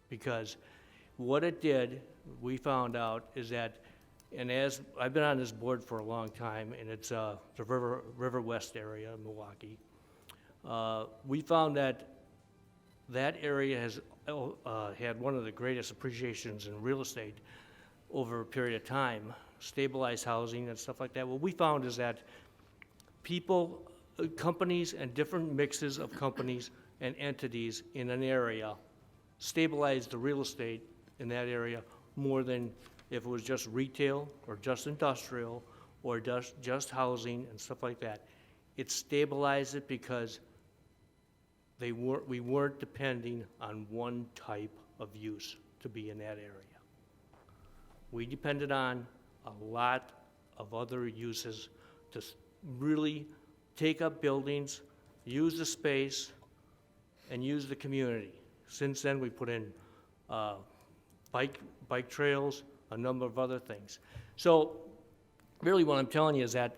Because what it did, we found out, is that, and as, I've been on this board for a long time, and it's the River West area of Milwaukee. We found that that area has had one of the greatest appreciations in real estate over a period of time, stabilized housing and stuff like that. What we found is that people, companies and different mixes of companies and entities in an area stabilize the real estate in that area more than if it was just retail or just industrial or just housing and stuff like that. It stabilized it because we weren't depending on one type of use to be in that area. We depended on a lot of other uses to really take up buildings, use the space, and use the community. Since then, we put in bike trails, a number of other things. So really what I'm telling you is that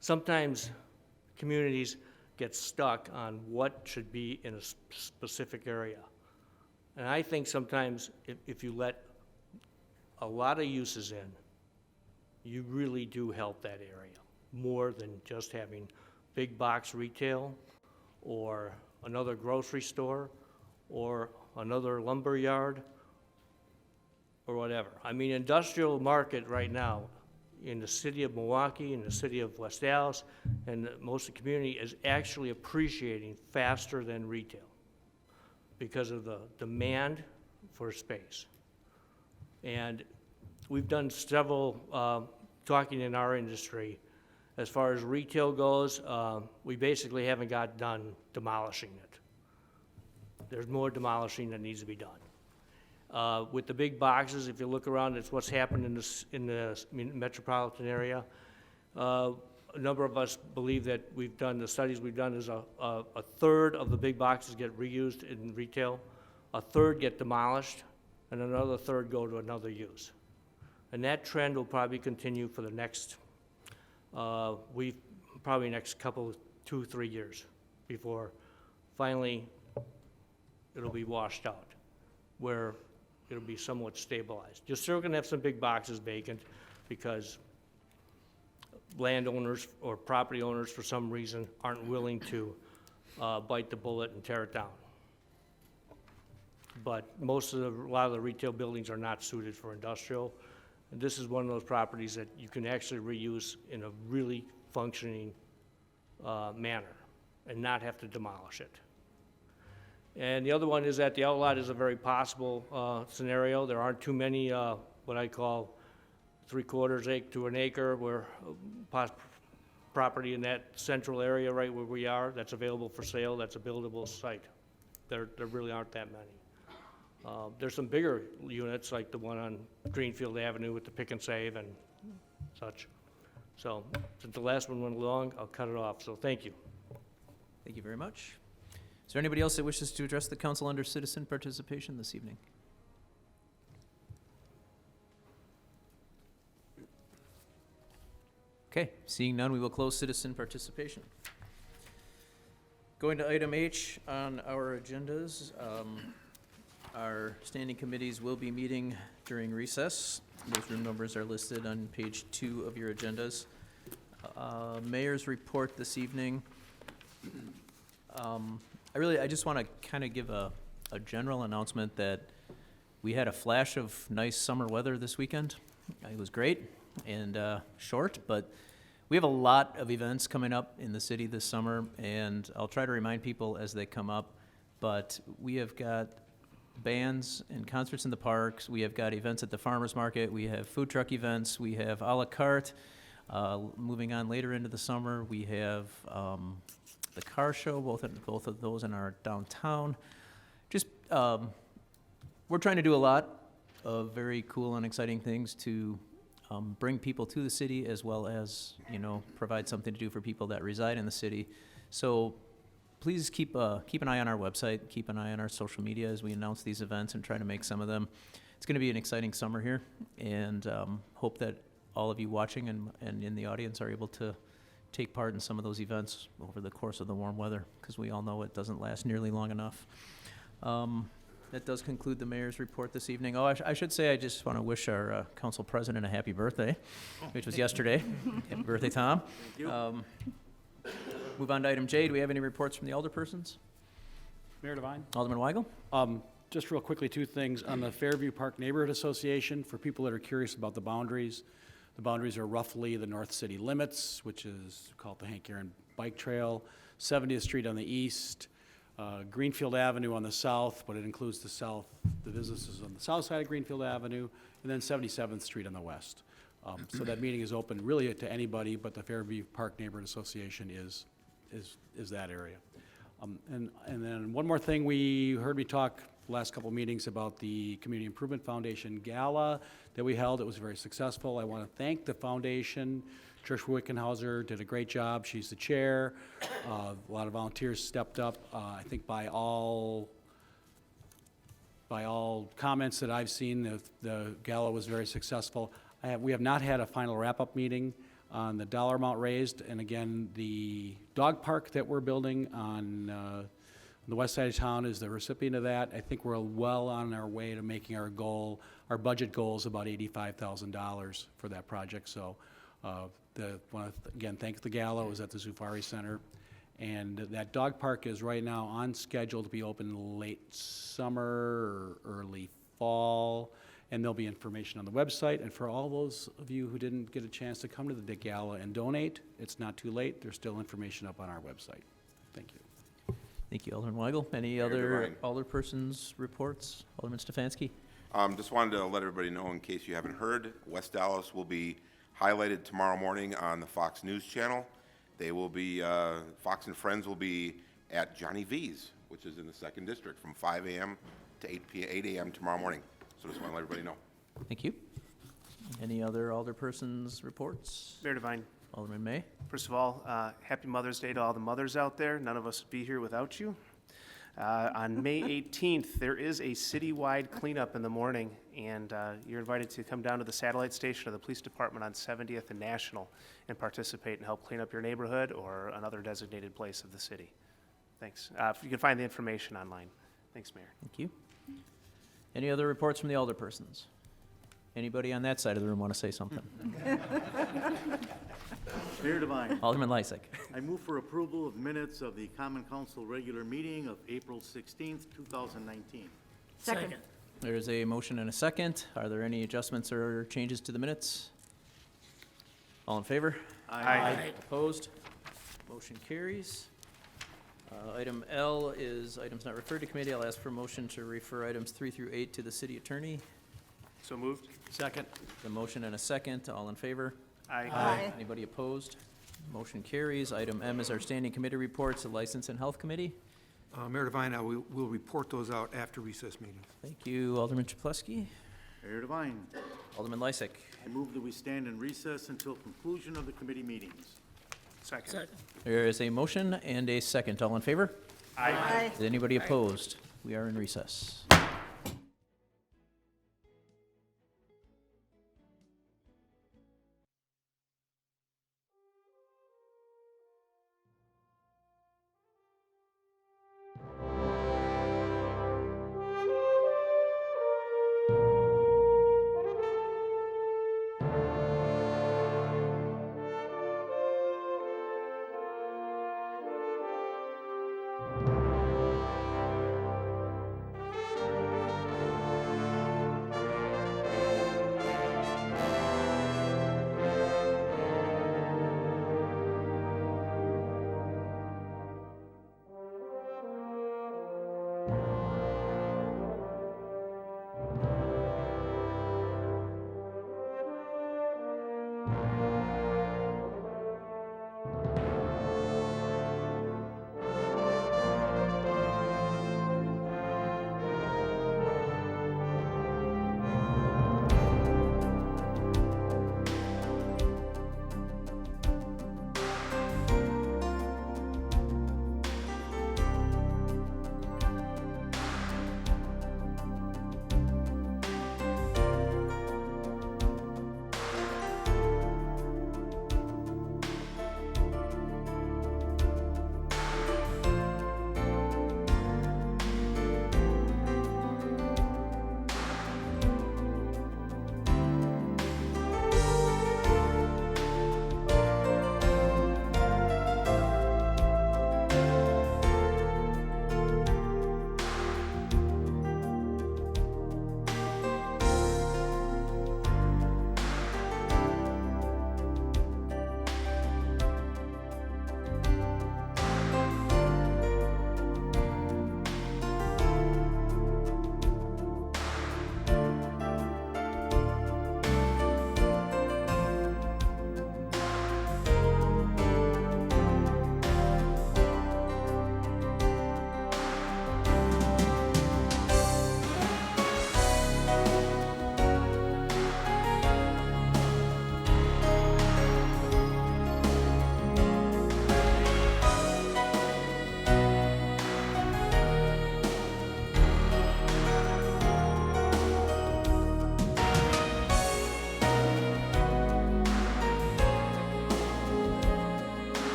sometimes communities get stuck on what should be in a specific area. And I think sometimes if you let a lot of uses in, you really do help that area more than just having big box retail or another grocery store or another lumber yard or whatever. I mean, industrial market right now in the city of Milwaukee, in the city of West Allis, and most of the community is actually appreciating faster than retail because of the demand for space. And we've done several talking in our industry. As far as retail goes, we basically haven't got done demolishing it. There's more demolishing that needs to be done. With the big boxes, if you look around, it's what's happened in the metropolitan area. A number of us believe that we've done, the studies we've done is a third of the big boxes get reused in retail, a third get demolished, and another third go to another use. And that trend will probably continue for the next, probably next couple, 2-3 years before finally it'll be washed out, where it'll be somewhat stabilized. You're still gonna have some big boxes vacant because landowners or property owners for some reason aren't willing to bite the bullet and tear it down. But a lot of the retail buildings are not suited for industrial. And this is one of those properties that you can actually reuse in a really functioning manner and not have to demolish it. And the other one is that the outlot is a very possible scenario. There aren't too many what I call 3/4 acre to an acre where property in that central area right where we are that's available for sale, that's a buildable site. There really aren't that many. There's some bigger units like the one on Greenfield Avenue with the pick and save and such. So since the last one went long, I'll cut it off. So thank you. Thank you very much. Is there anybody else that wishes to address the council under citizen participation this evening? Okay, seeing none, we will close citizen participation. Going to item H on our agendas, our standing committees will be meeting during recess. Those room numbers are listed on page 2 of your agendas. Mayor's report this evening. I just want to kind of give a general announcement that we had a flash of nice summer weather this weekend. It was great and short, but we have a lot of events coming up in the city this summer, and I'll try to remind people as they come up, but we have got bands and concerts in the parks, we have got events at the farmers market, we have food truck events, we have a la carte. Moving on later into the summer, we have the car show, both of those in our downtown. Just, we're trying to do a lot of very cool and exciting things to bring people to the city, as well as, provide something to do for people that reside in the city. So please keep an eye on our website, keep an eye on our social media as we announce these events and try to make some of them. It's going to be an exciting summer here, and hope that all of you watching and in the audience are able to take part in some of those events over the course of the warm weather, because we all know it doesn't last nearly long enough. That does conclude the mayor's report this evening. Oh, I should say, I just want to wish our council president a happy birthday, which was yesterday. Happy birthday, Tom. Thank you. Move on to item J. Do we have any reports from the alderpersons? Mayor Devine? Alderman Weigel? Just real quickly, two things. On the Fairview Park Neighborhood Association, for people that are curious about the boundaries are roughly the North City limits, which is called the Hank Aaron Bike Trail, 70th Street on the east, Greenfield Avenue on the south, but it includes the businesses on the south side of Greenfield Avenue, and then 77th Street on the west. So that meeting is open really to anybody, but the Fairview Park Neighborhood Association is that area. And then one more thing, we heard me talk the last couple meetings about the Community Improvement Foundation Gala that we held. It was very successful. I want to thank the foundation. Trish Wickenhauser did a great job. She's the chair. A lot of volunteers stepped up. I think by all comments that I've seen, the gala was very successful. We have not had a final wrap-up meeting on the dollar amount raised, and again, the dog park that we're building on the west side of town is the recipient of that. I think we're well on our way to making our budget goal is about $85,000 for that project. So, want to again thank the gala. It was at the Zufari Center, and that dog park is right now on schedule to be open late summer or early fall. And there'll be information on the website. And for all those of you who didn't get a chance to come to the gala and donate, it's not too late. There's still information up on our website. Thank you. Thank you, Alderman Weigel. Any other alderpersons' reports? Alderman Stefanski? Just wanted to let everybody know, in case you haven't heard, West Dallas will be highlighted tomorrow morning on the Fox News channel. They will be, Fox and Friends will be at Johnny V's, which is in the 2nd District, from 5 a.m. to 8 a.m. tomorrow morning. So just want to let everybody know. Thank you. Any other alderpersons' reports? Mayor Devine, Alderman May? first of all, happy Mother's Day to all the mothers out there. None of us would be here without you. On May 18th, there is a citywide cleanup in the morning, and you're invited to come down to the satellite station of the police department on 70th and National and participate and help clean up your neighborhood or another designated place of the city. Thanks. You can find the information online. Thanks, Mayor. Thank you. Any other reports from the alderpersons? Anybody on that side of the room want to say something? Mayor Devine. Alderman Lysick. I move for approval of minutes of the Common Council regular meeting of April 16th, 2019. Second. There is a motion and a second. Are there any adjustments or changes to the minutes? All in favor? Aye. Opposed? Motion carries. Item L is items not referred to committee. I'll ask for a motion to refer items 3 through 8 to the city attorney. So moved. Second. The motion and a second. All in favor? Aye. Anybody opposed? Motion carries. Item M is our standing committee reports, the License and Health Committee. Mayor Devine, we'll report those out after recess meeting. Thank you, Alderman Chaplesky. Mayor Devine. Alderman Lysick. I move that we stand in recess until conclusion of the committee meetings. Second. There is a motion and a second. All in favor? Aye. Is anybody opposed? We are in recess.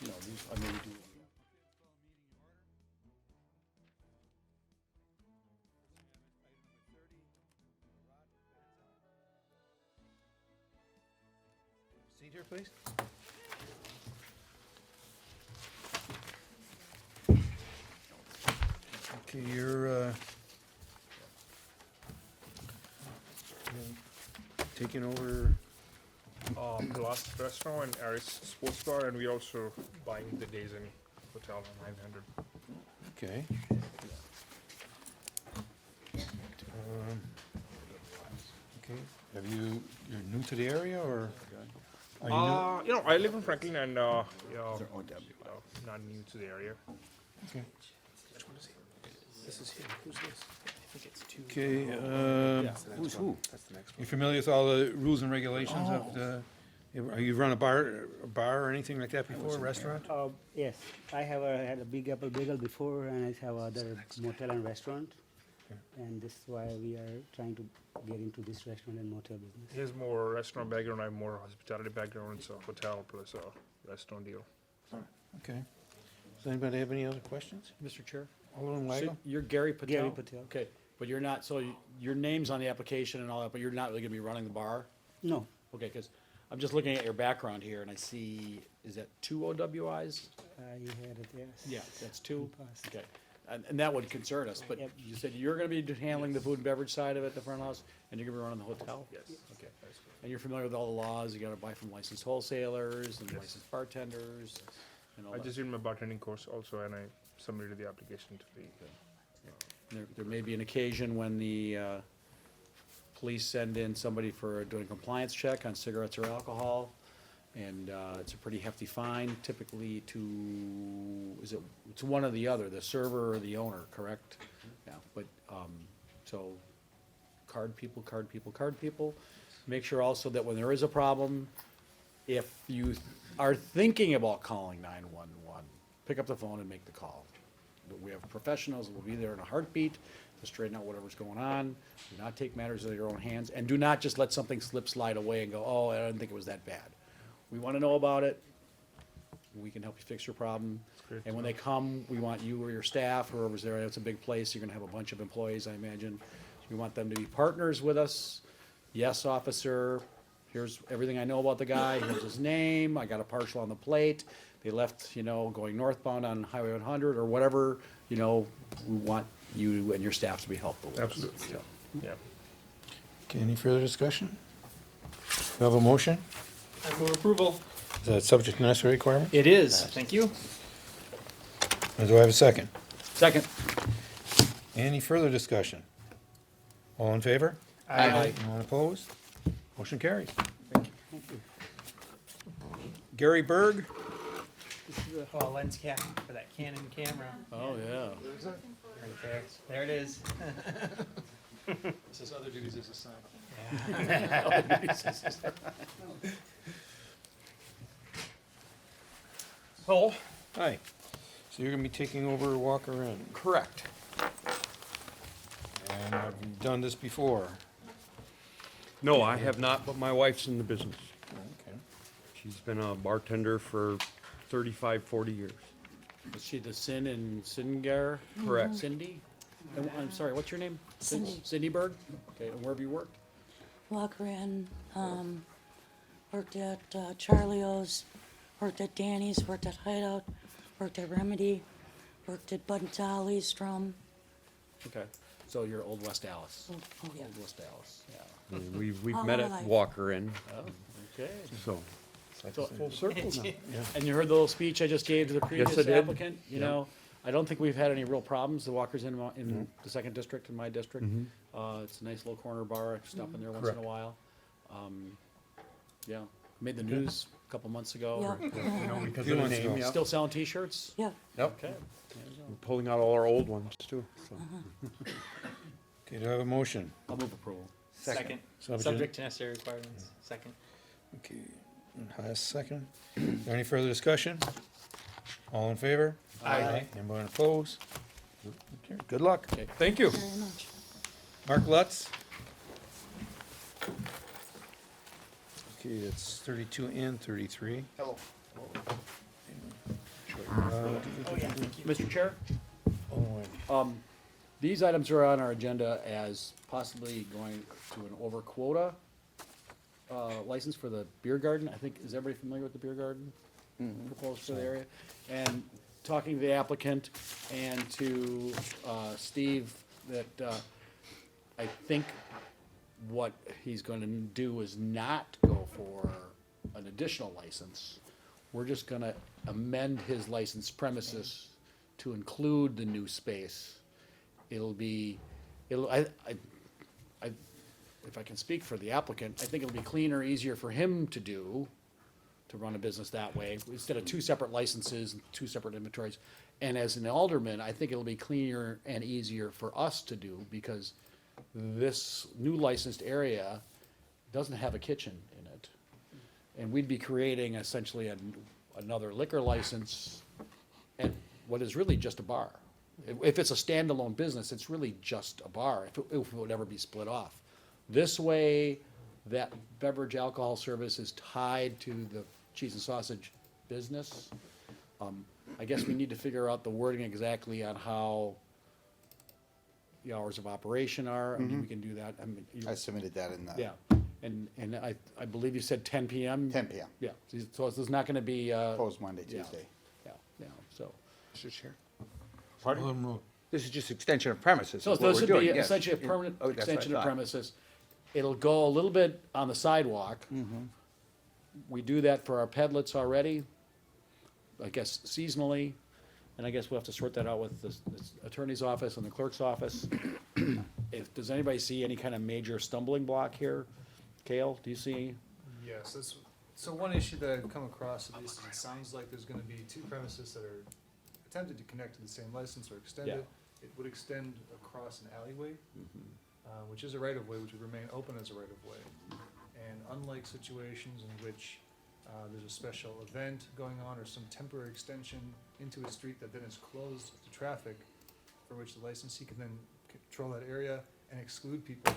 No, I mean, we do. Seat here, please. Okay, you're taking over. The last restaurant and Aris Sports Bar, and we're also buying the Days Inn Hotel on 900. Okay. Okay, you're new to the area, or? Are you new? I live in Franklin and, not new to the area. Okay. Which one is he? This is him. Who's this? I think it's two. Okay, who's who? That's the next one. You familiar with all the rules and regulations of the, you run a bar or anything like that before, a restaurant? Yes, I have had a Big Apple Bagel before, and I have other motel and restaurant. And this is why we are trying to get into this restaurant and motel business. He has more restaurant background, I have more hospitality background, so hotel plus a restaurant deal. Okay. Does anybody have any other questions? Mr. Chair? Alderman So Weigel? you're Gary Patel? Gary Patel. Okay, but you're not, so your name's on the application and all that, but you're not really gonna be running the bar? No, Okay, because I'm just looking at your background here and I see, is that 2 OWIs? you had it, yes. Yeah, that's 2? Past. Okay, and that would concern us, but Yep. you said you're gonna be handling the food and beverage side of it, the front house, and you're gonna be running the hotel? Yes. Okay, and you're familiar with all the laws, you gotta buy from licensed wholesalers and licensed bartenders and all I that? just did my bartending course also, and I submitted the application to the, There may be an occasion when the police send in somebody for doing a compliance check on cigarettes or alcohol, and it's a pretty hefty fine, typically it's one or the other, the server or the owner, correct? Yeah, but, so, card people. Make sure also that when there is a problem, if you are thinking about calling 911, pick up the phone and make the call. We have professionals that will be there in a heartbeat to straighten out whatever's going on. Do not take matters into your own hands, and do not just let something slide away and go, oh, I didn't think it was that bad. We want to know about it. We can help you fix your problem. And when they come, we want you or your staff, whoever's there, it's a big place, you're gonna have a bunch of employees, I imagine. We want them to be partners with us. Yes, officer, here's everything I know about the guy, here's his name, I got a partial on the plate. They left, going northbound on Highway 100 or whatever, we want you and your staff to be helpful with us. Absolutely. So, yeah. Okay, any further discussion? We have a motion? I move approval. Is that subject to necessary requirement? It is, thank you. And do I have a second? Second. Any further discussion? All in favor? Aye. Anyone opposed? Motion carries. Gary Berg? Oh, lens cap for that Canon camera. Oh, yeah. Right there. There it is. Says other duties as assigned. Paul? Hi. So you're gonna be taking over Walker Inn, Correct. and have you done this before? No, I have not, but my wife's in the business. Okay. She's been a bartender for 35, 40 years. Is she the Sin in Singer? Correct. Cindy? And I'm sorry, what's your name? Cindy. Cindy Berg? Okay, and where have you worked? Walker Inn, worked at Charlie O's, worked at Danny's, worked at Hideout, worked at Remedy, worked at Bud and Dolly's, Drum. Okay, so you're Old West Dallas. Oh, yeah. Old West Dallas, yeah. We've All met my at life. Walker Inn, Oh, okay. so. So- Full circle now. And you heard the little speech I just gave to the previous I did. applicant? You Yeah. know, I don't think we've had any real problems. The Walkers in the second district, in my district. It's a nice little corner bar. I stop in there once in a Correct. while. Yeah, made the news a couple months ago. Yeah. Because Few of the months name, ago. yeah. Still selling T-shirts? Yeah. Yep. Okay. We're pulling out all our old ones, too, so. Okay, do I have a motion? I'll move approval. Second. Subject to necessary requirements. Second. Okay, and Hess, second. Is there any further discussion? All in favor? Aye. Anyone opposed? Okay, good luck. Okay, thank you. Very much. Mark Lutz? Okay, it's 32 and 33. Hello. Mr. Chair? Oh, These items are on our agenda as possibly going to an over quota license for the beer garden. I think, is everybody familiar with the beer garden proposed for the area? And talking to the applicant and to Steve, that I think what he's going to do is not go for an additional license. We're just going to amend his licensed premises to include the new space. If I can speak for the applicant, I think it'll be cleaner, easier for him to do, to run a business that way, instead of two separate licenses and two separate inventories. And as an alderman, I think it'll be cleaner and easier for us to do, because this new licensed area doesn't have a kitchen in it. And we'd be creating essentially another liquor license and what is really just a bar. If it's a standalone business, it's really just a bar, if it would ever be split off. This way, that beverage alcohol service is tied to the cheese and sausage business. I guess we need to figure out the wording exactly on how the hours of operation are. I mean, we can do that. I mean, I submitted that in the. yeah, and I believe you said 10 PM? 10 PM. Yeah, so this is not gonna be, Closed Monday, yeah. Tuesday. Yeah, so. Mr. Chair? Pardon? This is just extension of premises, So is what this we're would doing, be yes. essentially a permanent Oh, that's what I extension of thought. premises. It'll go a little bit on the sidewalk. We do that for our pedlets already, I guess seasonally, and I guess we'll have to sort that out with the attorney's office and the clerk's office. Does anybody see any kind of major stumbling block here? Cale, do you see? Yes, so one issue that I've come across, at least, is it sounds like there's gonna be two premises that are attempted to connect to the same license or extend Yeah. it. It would extend across an alleyway, which is a right-of-way, which would remain open as a right-of-way. And unlike situations in which there's a special event going on or some temporary extension into a street that then is closed to traffic, for which the licensee can then control that area and exclude people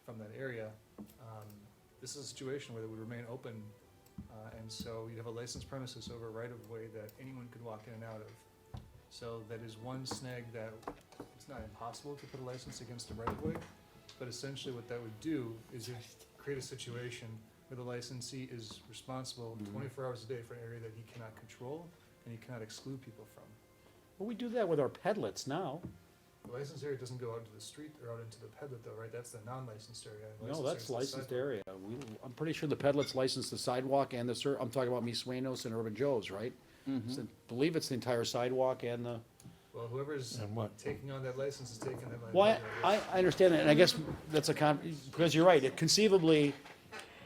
from that area, this is a situation where it would remain open, and so you'd have a licensed premises over a right-of-way that anyone could walk in and out of. So that is one snag that it's not impossible to put a license against a right-of-way, but essentially what that would do is it create a situation where the licensee is responsible 24 hours a day for an area that he cannot control and he cannot exclude people from. Well, we do that with our pedlets now. The licensed area doesn't go out into the street or out into the pedlet though, right? That's the non-licensed area. No, Licensed that's area is the licensed sidewalk. area. I'm pretty sure the pedlets license the sidewalk and I'm talking about Misuenos and Urban Joe's, right? So I believe it's the entire sidewalk and the. Well, whoever's And what? taking on that license is taking that license. Well, I understand that, and I guess that's because you're right, conceivably,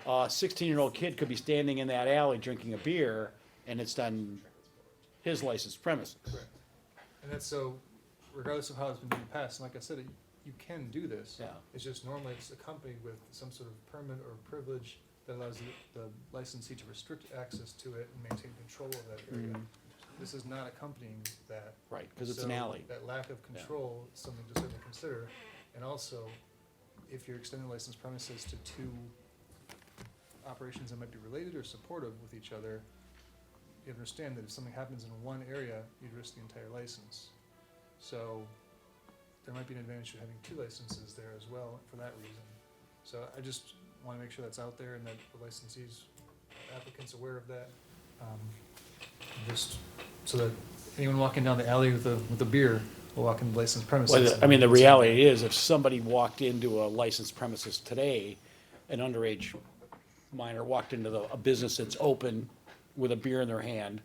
a 16-year-old kid could be standing in that alley drinking a beer, and it's on his licensed premises. Correct. And that's so, regardless of how it's been done in the past, and like I said, you can do this. Yeah. It's just normally it's accompanied with some sort of permit or privilege that allows the licensee to restrict access to it and maintain control of that area. This is not accompanying that. Right, 'cause it's an So alley. That lack of Yeah. control is something to certainly consider. And also, if you're extending licensed premises to two operations that might be related or supportive with each other, you understand that if something happens in one area, you'd risk the entire license. So there might be an advantage to having two licenses there as well for that reason. So I just want to make sure that's out there and that the licensees, applicants aware of that. Just so that anyone walking down the alley with a beer will walk in the licensed premises. Well, I mean, the reality is, if somebody walked into a licensed premises today, an underage minor walked into a business that's open with a beer in their hand,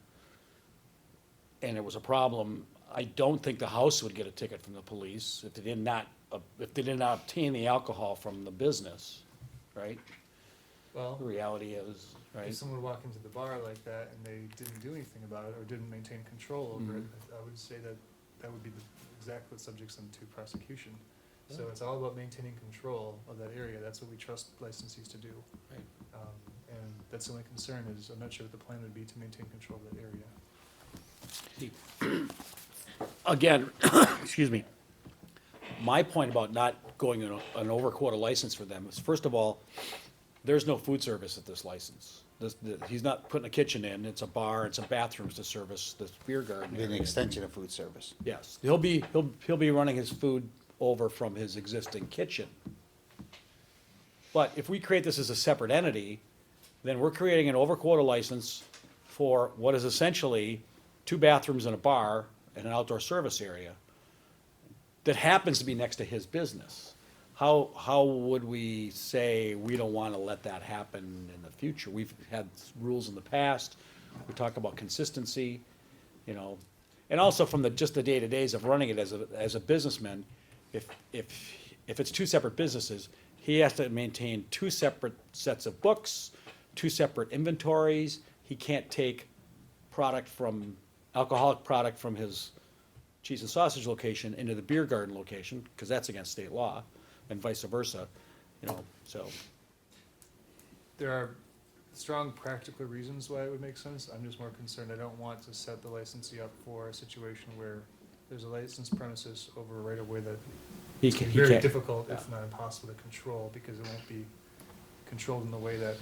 and it was a problem, I don't think the house would get a ticket from the police if they did not obtain the alcohol from the business, right? Well, The reality is, right? if someone would walk into the bar like that and they didn't do anything about it or didn't maintain control over it, I would say that that would be exactly what subjects them to prosecution. So it's all about maintaining control of that area. That's what we trust licensees to do. Right. And that's the only concern is, I'm not sure what the plan would be to maintain control of that area. Again, excuse me, my point about not going an over quota license for them is, first of all, there's no food service at this license. He's not putting a kitchen in, it's a bar, and some bathrooms to service this beer garden Be an area. extension of food service. Yes, he'll be running his food over from his existing kitchen. But if we create this as a separate entity, then we're creating an over quota license for what is essentially 2 bathrooms and a bar and an outdoor service area that happens to be next to his business. How would we say we don't want to let that happen in the future? We've had rules in the past. We talk about consistency, you know, and also from just the day-to-days of running it as a businessman, if it's 2 separate businesses, he has to maintain 2 separate sets of books, 2 separate inventories. He can't take alcoholic product from his cheese and sausage location into the beer garden location, because that's against state law, and vice versa, you know, so. There are strong practical reasons why it would make sense. I'm just more concerned, I don't want to set the licensee up for a situation where there's a licensed premises over a right-of-way that He is can- he very can't- difficult, yeah. if not impossible to control, because it won't be controlled in the way that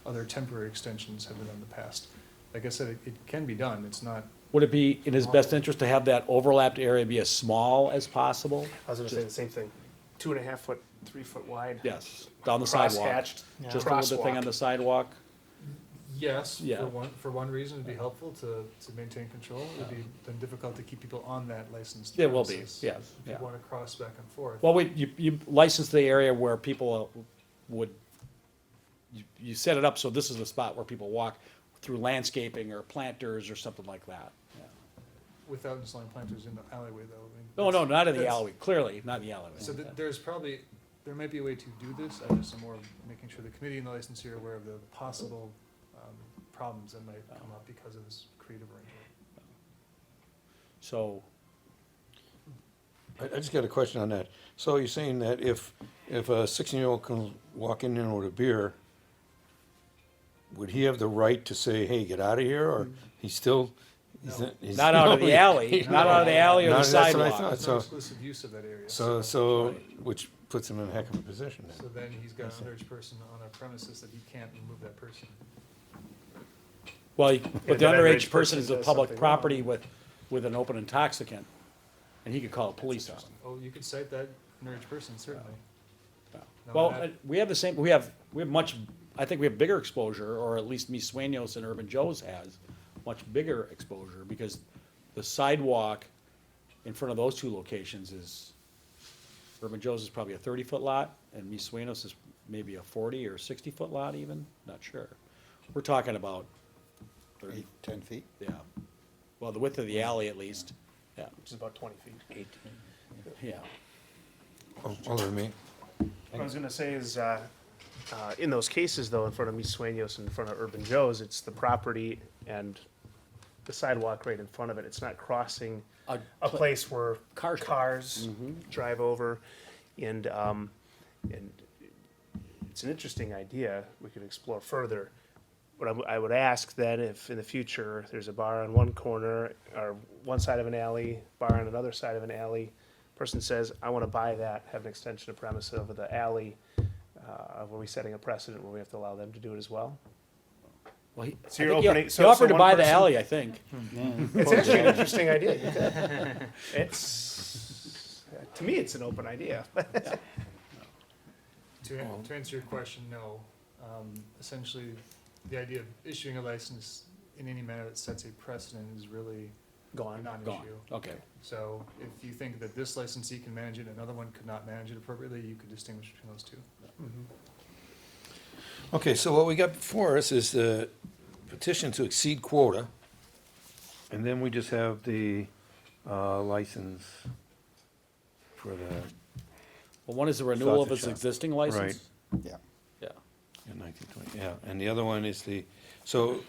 other temporary extensions have been done in the past. Like I said, it can be done, it's not. Would it be in his best interest to have that overlapped area be as small as possible? I was gonna say the same thing. 2.5 foot, 3 foot wide. Yes, down the sidewalk. Crosshatched, Just a little bit thing on the sidewalk. Yes, Yeah. for one reason, it'd be helpful to maintain control. It'd be then difficult to keep people on that licensed It will be, premises. yes, If yeah. you wanna cross back and forth. Well, you license the area where people you set it up so this is the spot where people walk through landscaping or planters or something like that. Yeah. Without installing planters in the alleyway, though. I mean, No, that's- not in the that's- alleyway, clearly, not in the alleyway. So there might be a way to do this. I just am more making sure the committee and the licensee are aware of the possible problems that might come up because of this creative arrangement. So, I just got a question on that. So you're saying that if a 16-year-old can walk in there with a beer, would he have the right to say, hey, get out of here, or he's still? He's Not out of the alley, not out of the alley or the That's what I sidewalk. thought, There's so- no exclusive use of that area. So, which puts him in a heck of a position So then. then he's got an underage person on a premises that he can't remove that person. well, but the underage person person is a does public something property with an open intoxicant, and he could call the police on him. Oh, you could cite that underage person, certainly. No, Well, that- we have the same, we have much, I think we have bigger exposure, or at least Miss Sueños and Urban Joe's has much bigger exposure, because the sidewalk in front of those 2 locations is, Urban Joe's is probably a 30-foot lot, and Miss Sueños is maybe a 40 or 60-foot lot even, not sure. We're talking about 10 feet? yeah, well, the width of the alley at least, yeah, Which is about 20 feet. yeah. Oh, other than me. What I was gonna say is, in those cases though, in front of Miss Sueños and in front of Urban Joe's, it's the property and the sidewalk right in front of it. It's not crossing a place where cars drive over. And it's an interesting idea we could explore further. But I would ask then if in the future, there's a bar on one corner or one side of an alley, bar on another side of an alley, person says, I want to buy that, have an extension of premise over the alley, are we setting a precedent where we have to allow them to do it as well? Well, he, So I you're think he- opening- he so offered to one buy the person- alley, I think. It's actually an interesting idea. You could. It's, to me, it's an open idea. To answer your question, no. Essentially, the idea of issuing a license in any manner that sets a precedent is really a Gone. non-issue. Okay. So if you think that this licensee can manage it, another one could not manage it appropriately, you could distinguish between those 2. Okay, so what we got before us is the petition to exceed quota, and then we just have the license for the, Well, one is the renewal of Sausage its shop. existing license. Yeah. Yeah. in 1920, yeah, and the other one is the, so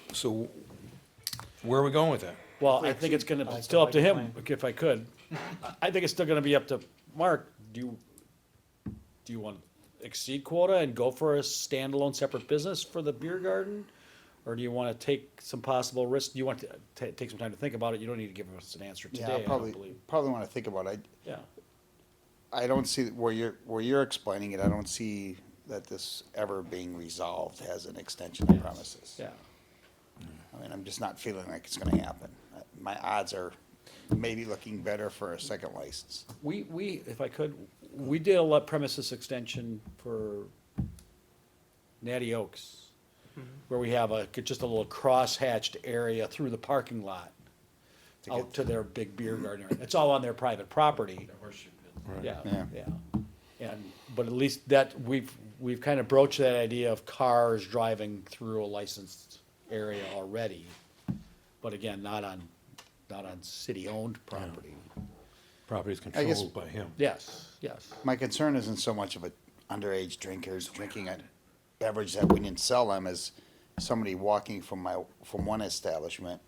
where are we going with that? Well, I think it's gonna, still up to him, if I could. I think it's still gonna be up to Mark. Do you want to exceed quota and go for a standalone separate business for the beer garden? Or do you want to take some possible risk? Do you want to take some time to think about it? You don't need to give us an answer today, Yeah, I don't probably believe. want to think about it. Yeah. I don't see where you're explaining it. I don't see that this ever being resolved as an extension of premises. Yeah. I mean, I'm just not feeling like it's gonna happen. My odds are maybe looking better for a second license. We, if I could, we did a premises extension for Natty Oaks, where we have just a little cross-hatched area through the parking lot out to their big beer garden. It's all on their private property. Yeah, Yeah. yeah. But at least that, we've kind of broached that idea of cars driving through a licensed area already. But again, not on city-owned property. Property is I guess- controlled by him. Yes, yes. My concern isn't so much of a underage drinkers drinking a beverage that we didn't sell them as somebody walking from one establishment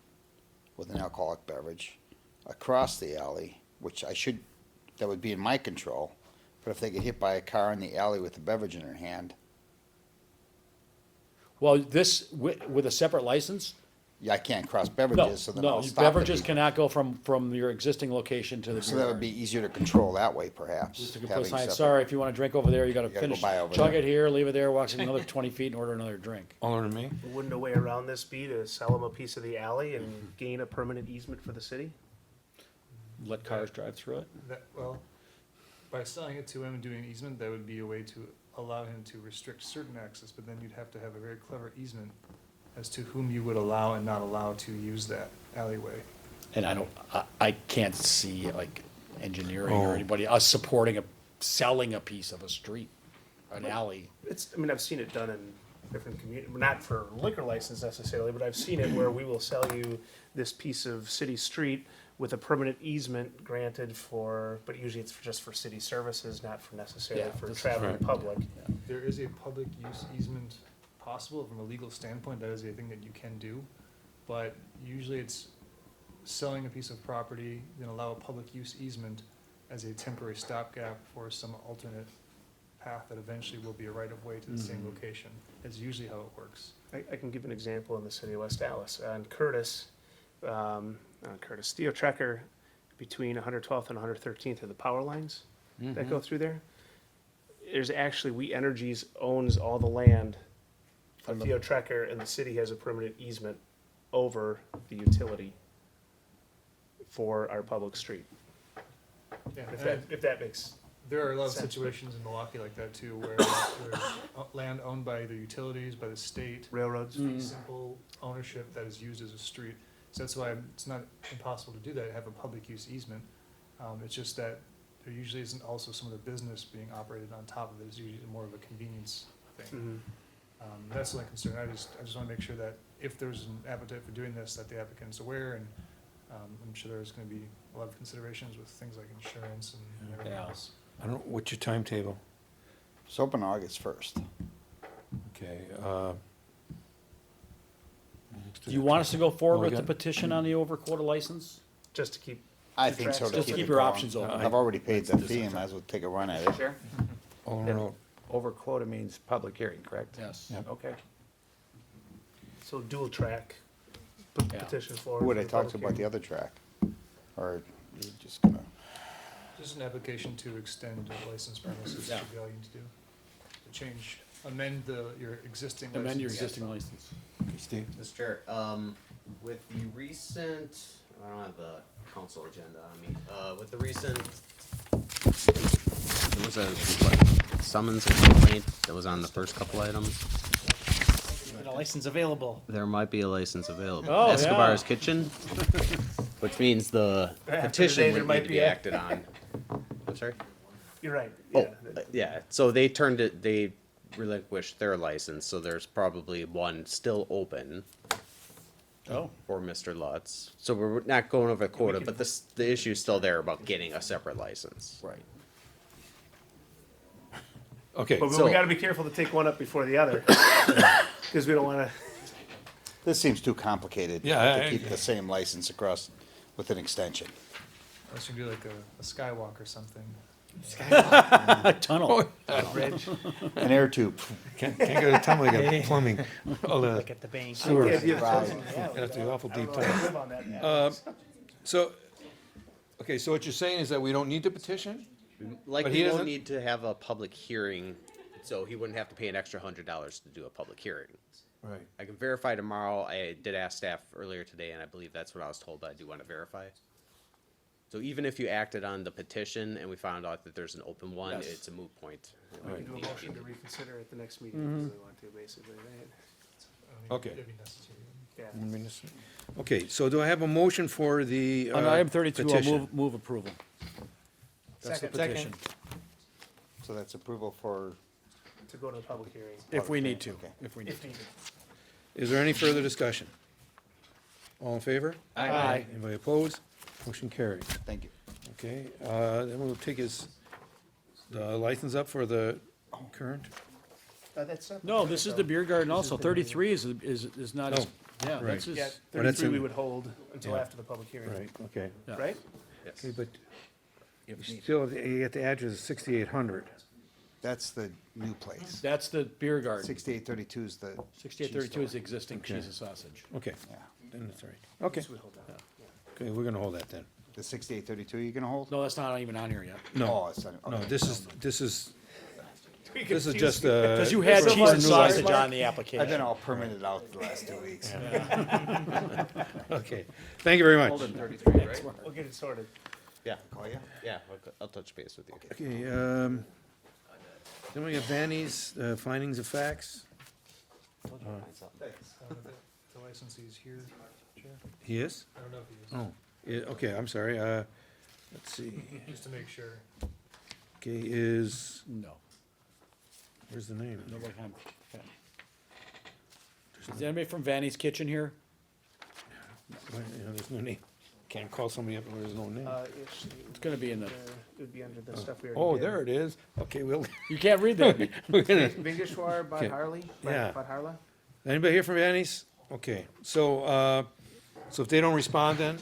with an alcoholic beverage across the alley, which that would be in my control. But if they get hit by a car in the alley with a beverage in their hand, Well, this, with a separate license? yeah, I can't cross No, beverages, so then no, I'll stop the beverages people. cannot go from your existing location to the So beer that would garden. be easier to control that way, perhaps. Just to go having put a sign, separate- sorry, if you wanna drink over there, you gotta You gotta go finish, buy over chug there. it here, leave it there, walk another 20 feet and order another drink. All or me? Wouldn't a way around this be to sell them a piece of the alley and gain a permanent easement for the city? Let cars drive through it? That, well, by selling it to him and doing an easement, that would be a way to allow him to restrict certain access, but then you'd have to have a very clever easement as to whom you would allow and not allow to use that alleyway. And I can't see like engineering Oh. or anybody, us supporting selling a piece of a street, an alley. I mean, I've seen it done in different communities, not for liquor license necessarily, but I've seen it where we will sell you this piece of city street with a permanent easement granted but usually it's just for city services, not for necessarily Yeah, for this is traveling right. public. There is a public use easement possible from a legal standpoint, that is a thing that you can do. But usually it's selling a piece of property, then allow a public use easement as a temporary stopgap for some alternate path that eventually will be a right of way to the same location. That's usually how it works. I can give an example in the city of West Dallas. On Curtis, Theo Trekker, between 112th and 113th are the power lines that go through there. There's actually, We Energies owns all the land for Theo Trekker, and the city has a permanent easement over the utility for our public street. Yeah, If that makes, there are a lot of sense. situations in Milwaukee like that too, where there's land owned by the utilities, by the state. railroads. Fee simple ownership that is used as a street. So that's why it's not impossible to do that, have a public use easement. It's just that there usually isn't also some of the business being operated on top of it. It's usually more of a convenience thing. That's the only concern. I just wanna make sure that if there's an appetite for doing this, that the applicant's aware, and I'm sure there's gonna be a lot of considerations with things like insurance and everything Yeah. else. I don't, what's your timetable? It's open August 1st. Okay, Do you want us to go forward Well, we with the got- petition on the overquota license? Just to keep. I think so. Just keep keep it your going. options open. I've already paid the fee, and might as well take a run at it. Sure. all in a row. Over quota means public hearing, correct? Yes. Yep. Okay. So dual track Yeah. petition for. Who would I for the talk public to about hearing. the other track? Or you just gonna, Just an application to extend the license premises Yeah. should be all you need to do. To change, amend your existing license. Amend your existing license. Okay, Steve? Mr. Chair, with the recent, I don't have the council agenda on me, with the recent, there was a summons and complaint that was on the first couple items. A license available. There might be a license available. Oh, Escobar's yeah. Kitchen, which means the After the day, petition there would might need to be be a- acted on. I'm sorry? You're right, Oh, yeah. yeah, so they relinquished their license, so there's probably one still open Oh. for Mr. Lutz. So we're not going over the quota, but the issue's still there about getting a separate license. Right. Okay, But So- we gotta be careful to take one up before the other, because we don't wanna, this seemes too complicated Yeah, to keep the same license across with an extension. Unless you do like a skywalk or something. A tunnel. An air tube. can't go to tunnel, you got plumbing, all the Like at the bank. sewer. Yeah, yeah, That's the awful I don't deep know if I tunnel. live on that. So, okay, so what you're saying is that we don't need the petition? Like, But we he won't doesn't- need to have a public hearing so he wouldn't have to pay an extra $100 to do a public hearing. Right. I can verify tomorrow. I did ask staff earlier today, and I believe that's what I was told, but I do want to verify. So even if you acted on the petition and we found out that there's an open one, Yes. it's a moot point. We can do a motion to reconsider at the next meeting if we really want to, basically, right? Okay. It'd be necessary. Yeah. Okay, so do I have a motion for the On item 32, I'll petition? move approval. That's the Second. petition. So that's approval for, To go to the public hearing. If we need to, Okay. if we need If to. needed. Is there any further discussion? All in favor? Aye. Anybody opposed? Motion carried. thank you. Okay, then we'll take his, the license up for the current. That's separate. No, this is the beer garden also. 33 is not, as- Oh, yeah, right. that's Yeah, his, Well, that's 33 we in- would hold until yeah. after the public hearing. Right, okay. yeah. Right? Okay, but you still, you get the address of 6800. That's the new place. That's the beer garden. 6832 is the. 6832 is the existing Okay. cheese and sausage. Okay, Yeah. then that's all right. Okay, So we hold that. okay, we're gonna hold that then. The 6832 you're gonna hold? No, that's not even on here yet. No, Oh, it's not, no, okay. this is just, Because you had So cheese much and sausage Mark. on the application. I've been all permitted out the last 2 weeks. Okay, thank you very much. Hold in 33, right? We'll get it sorted. Yeah, Call you? yeah, I'll touch base with you. Okay, then we have Vanny's findings of facts. The licensee's here, Chair. He is? I don't know if he is. Oh, yeah, okay, I'm sorry, let's see. Just to make sure. Okay, is, No. where's the name? Nobody can. Is anybody from Vanny's Kitchen here? There's no name. Can't call somebody up where there's no name. It's gonna be in the, It would be under the stuff we already Oh, did. there it is. Okay, we'll, you can't read that. we're gonna, Vingeshwar, Bad Okay. Harley? Yeah. Bad Harla? anybody here from Vanny's? Okay, so if they don't respond then,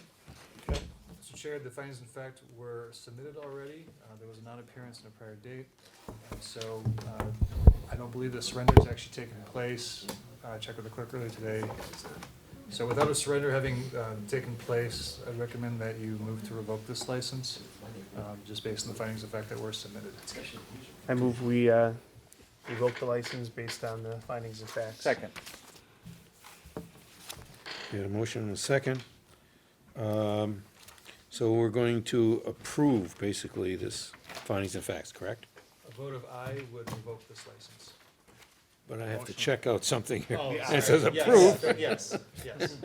Mr. Chair, the findings in fact were submitted already. There was a non-appearance in a prior date. And so I don't believe the surrender has actually taken place. I checked with the clerk earlier today. So without a surrender having taken place, I recommend that you move to revoke this license, just based on the findings of fact that were submitted. I move we revoke the license based on the findings of facts. Second. we had a motion and a second. So we're going to approve basically this findings and facts, correct? A vote of aye would revoke this license. But I have to Motion. check out something here. Oh, It says sorry. approve. Yes, yes.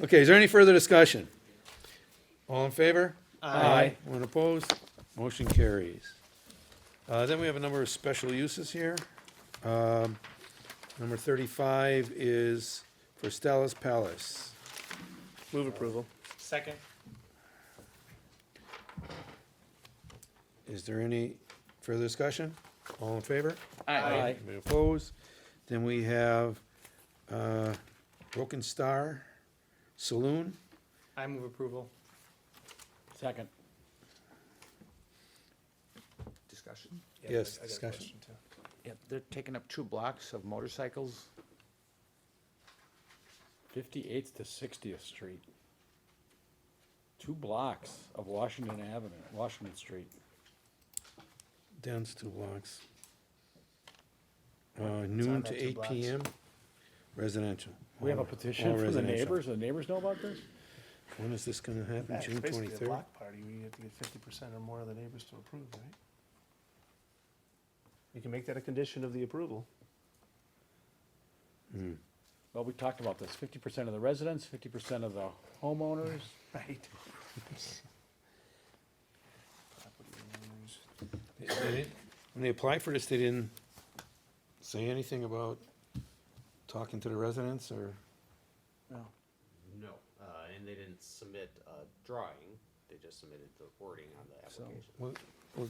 Okay, is there any further discussion? All in favor? Aye. One opposed? Motion carries. Then we have a number of special uses here. Number 35 is for Stella's Palace. Move approval. Second. Is there any further discussion? All in favor? Aye. Anybody opposed? Then we have Broken Star Saloon. I move approval. Second. Discussion? Yes, I got a discussion. question, too. Yeah, they're taking up 2 blocks of motorcycles. 58th to 60th Street. 2 blocks of Washington Avenue, Washington Street. Down to 2 blocks. Noon that to 2 8 blocks. PM, residential. We have a All petition from the residential. neighbors. The neighbors know about this? When is this gonna happen? Yeah, it's June basically a 23rd? block party, where you have to get 50% or more of the neighbors to approve, right? You can make that a condition of the approval. Well, we talked about this. 50% of the residents, 50% of the homeowners. Right. When they applied for this, they didn't say anything about talking to the residents, or? Well, No, and they didn't submit a drawing, they just submitted the wording on the application.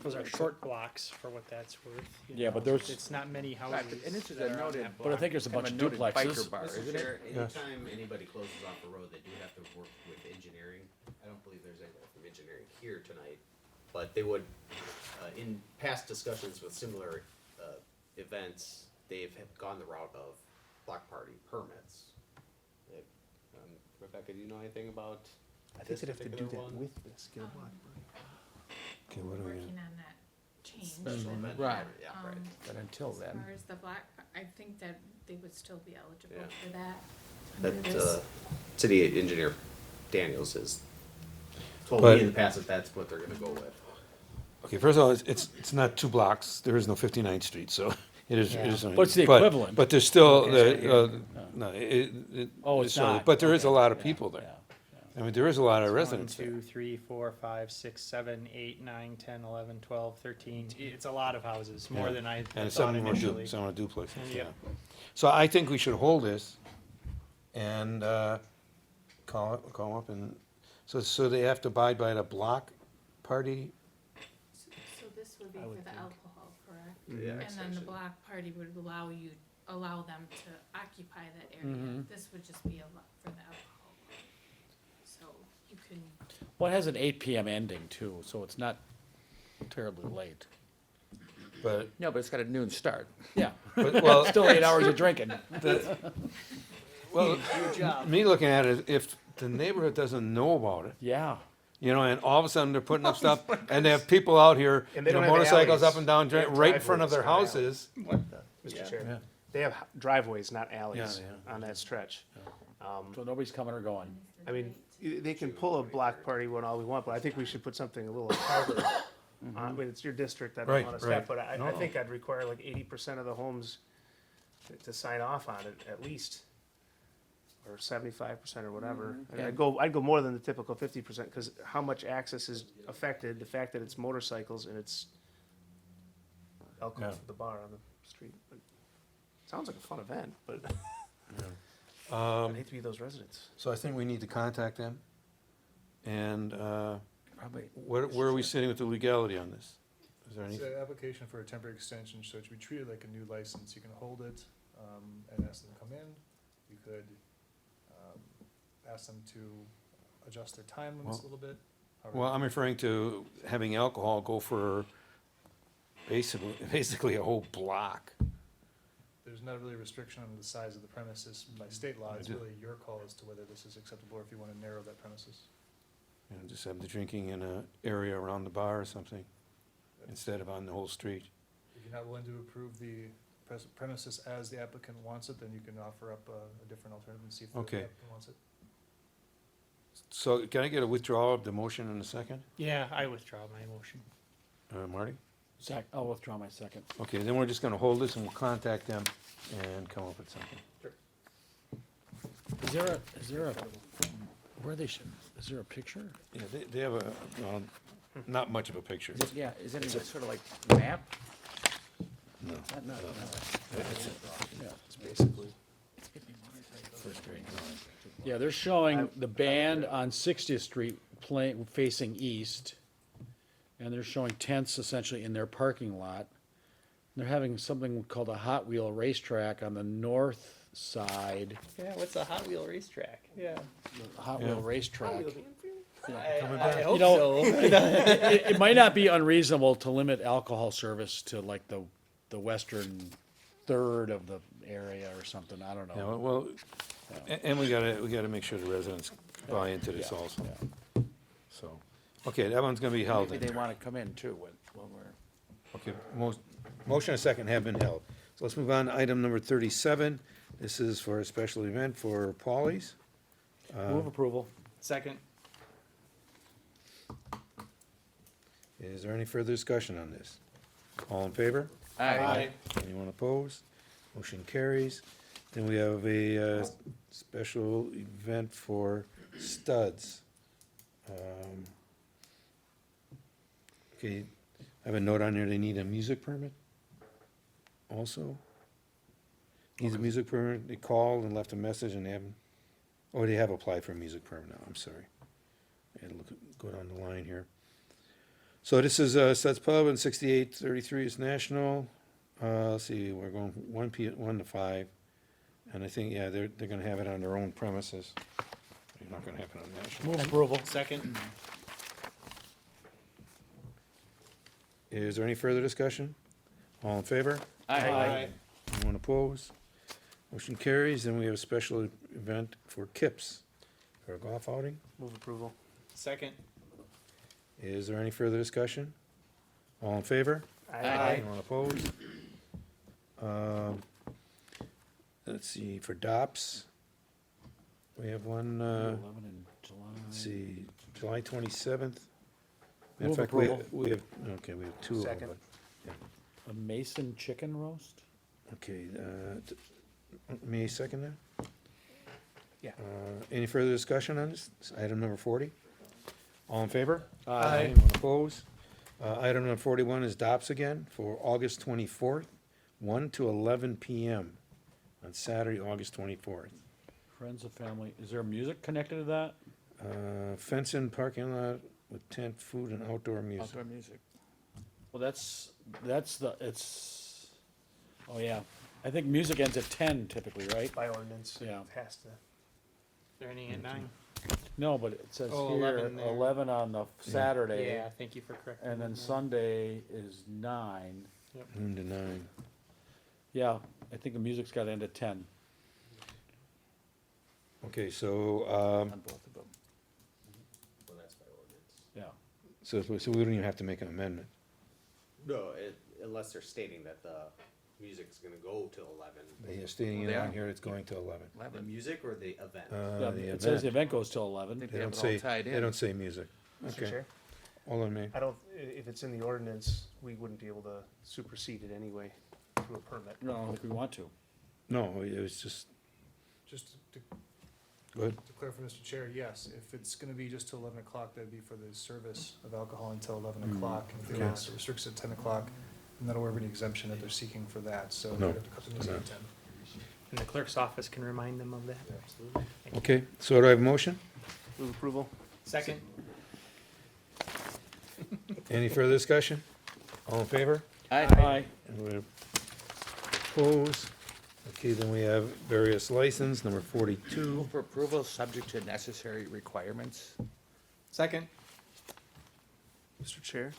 Those are short blocks for what that's worth. you Yeah, know. but there's- It's not many Right, houses. and this is that a are on noted, that But I block. think there's a bunch of kind of noted duplexes. biker bar, Mr. isn't Chair, it? Yes. anytime anybody closes off a road, they do have to work with engineering. I don't believe there's anybody from engineering here tonight, but they would, in past discussions with similar events, they've have gone the route of block party permits. Rebecca, do you know anything about I this think they'd have to do particular that one? with this, get a block party. Okay, what do we? Working on that changed. Special event. Right. Yeah, right. But until As then, far as the black, I think that they would still be eligible Yeah. for that. under That, this. city engineer Daniels has told But- me in the past that that's what they're gonna go with. Okay, first of all, it's not 2 blocks, there is no 59th Street, so it is. It is But it's the equivalent. But there's still, Okay. no, Oh, it's so- not. But there is a Okay. lot of Yeah, people there. yeah, I mean, there is a lot of It's residents 1, there. 2, 3, 4, 5, 6, 7, 8, 9, 10, 11, 12, 13. It's a lot of houses, more Yeah. than I And thought some are initially. some are duplexes, Yeah. yeah. So I think we should hold this and, call up and, so they have to abide by the block party? So this would be I for would the think. alcohol, correct? Yeah, And then the extension. block party would allow them to occupy that area. Mhm. This would just be for the alcohol. So you can, Well, it has an 8 PM ending too, so it's not terribly late. But, no, but it's got a noon start. Yeah. but, well. Still 8 hours of drinking. Well, me looking at it, if the neighborhood doesn't know about it, Yeah. you know, and all of a sudden they're putting up stuff, and they have people out here, And they you know, don't have motorcycles alleys. up and down, They have right in front of their driveways, not alleys. houses. Mr. Yeah. Chair, they have driveways, not alleys, Yeah, on that stretch. So nobody's coming or going. I mean, they can pull a block party one all we want, but I think we should put something a little harder. I mean, it's your district, I don't Right, wanna right. step, but I No. think I'd require like 80% of the homes to sign off on it, at least. Or 75% or whatever. And I'd go more than the typical 50%, because how much access is affected, the fact that it's motorcycles and it's alcohol Yeah. for the bar on the street. But sounds like a fun event, but I'd Um, hate to be those residents. so I think we need to contact them, and, Probably. where are we sitting with the legality on this? Is there any? It's an application for a temporary extension, so it should be treated like a new license. You can hold it, and ask them to come in. You could, ask them to adjust their time limits a little bit. however- Well, I'm referring to having alcohol go for basically a whole block. There's not really a restriction on the size of the premises by state law. It's really your call as to whether this is acceptable or if you want to narrow that premises. You know, just have the drinking in a area around the bar or something, instead of on the whole street. If you're not willing to approve the premises as the applicant wants it, then you can offer up a different alternative and see if the Okay. applicant wants it. So can I get a withdrawal of the motion in a second? Yeah, I withdraw my motion. Marty? I'll withdraw my second. Okay, then we're just gonna hold this and we'll contact them and come up with something. Is there a, where they should, is there a picture? Yeah, they have a, not much of a picture. Yeah, is it sort of like map? No. No. Yeah. It's basically. First grade drawing. Yeah, they're showing the band on 60th Street playing, facing east, and they're showing tents essentially in their parking lot. They're having something called a Hot Wheel racetrack on the north side, Yeah, what's a Hot Wheel racetrack? Yeah. the Hot Wheel racetrack. I hope You know, so. it might not be unreasonable to limit alcohol service to like the western third of the area or something, I don't Yeah, know. well, and we gotta make sure the residents buy into this Yeah, also, yeah. so. Okay, that one's gonna be held Maybe then. they want to come in too when we're. Okay, motion and second have been held. So let's move on to item number 37. This is for a special event for Paulie's. Move approval. Second. Is there any further discussion on this? All in favor? Aye. Anyone opposed? Motion carries. Then we have a special event for studs. Okay, I have a note on there, they need a music permit also. Needs a music permit, they called and left a message and they haven't, oh, they have applied for a music permit now, I'm sorry. I had to go down the line here. So this is Studs Pub and 6833 is National. Let's see, we're going 1 to 5. And I think, yeah, they're gonna have it on their own premises. They're not gonna have it on National. Move approval. Second. Is there any further discussion? All in favor? Aye. Anyone opposed? Motion carries. Then we have a special event for Kips, for a golf outing. Move approval. Second. Is there any further discussion? All in favor? Anyone opposed? Let's see, for DOPS, we have one, 11 in July. let's see, July 27th. Matter of Move fact, approval. we have, okay, we have two of them, Second. but, A Mason chicken roast? okay, may I second that? Yeah. Any further discussion on this? It's item number 40? All in favor? Aye. Anyone opposed? Item number 41 is DOPS again for August 24th, 1 to 11 PM on Saturday, August 24th. Friends of family. Is there music connected to that? Fence in parking lot with tent, food, and outdoor music. Outdoor music. Well, it's, oh yeah. I think music ends at 10 typically, right? By ordinance, it Yeah. has to. Starting at 9. No, but it says Oh, here, 11 there. 11 on the Saturday. Yeah, thank you for correcting. And then me. Sunday is 9. Noon to 9. Yeah, I think the music's got to end at 10. Okay, so, On both of them. Well, that's by ordinance. Yeah. so we don't even have to make an amendment. No, unless they're stating that the music's gonna go till 11. They are stating it on here, it's going to 11. The music or the event? Yeah, The it says the event. event goes till 11. think They they don't have it all say, tied they in. don't say music. Mr. Okay, Chair, hold on, me. I don't, if it's in the ordinance, we wouldn't be able to supersede it anyway through a permit. No, if we want to. No, it was just, Just to go ahead. to clarify, Mr. Chair, yes, if it's gonna be just till 11 o'clock, that'd be for the service of alcohol until 11 o'clock. If they Okay. want it restricts at 10 o'clock, and that'll waive any exemption that they're seeking for that, so No, they'd have to cut the music no. at 10. And the clerk's office can remind them of that. Absolutely. Okay, so do I have a motion? Move approval? Second? Any further discussion? All in favor? Aye. Anyone opposed? Okay, then we have various license, number 42. Move for approval, subject to necessary requirements. Second? Mr. Chair,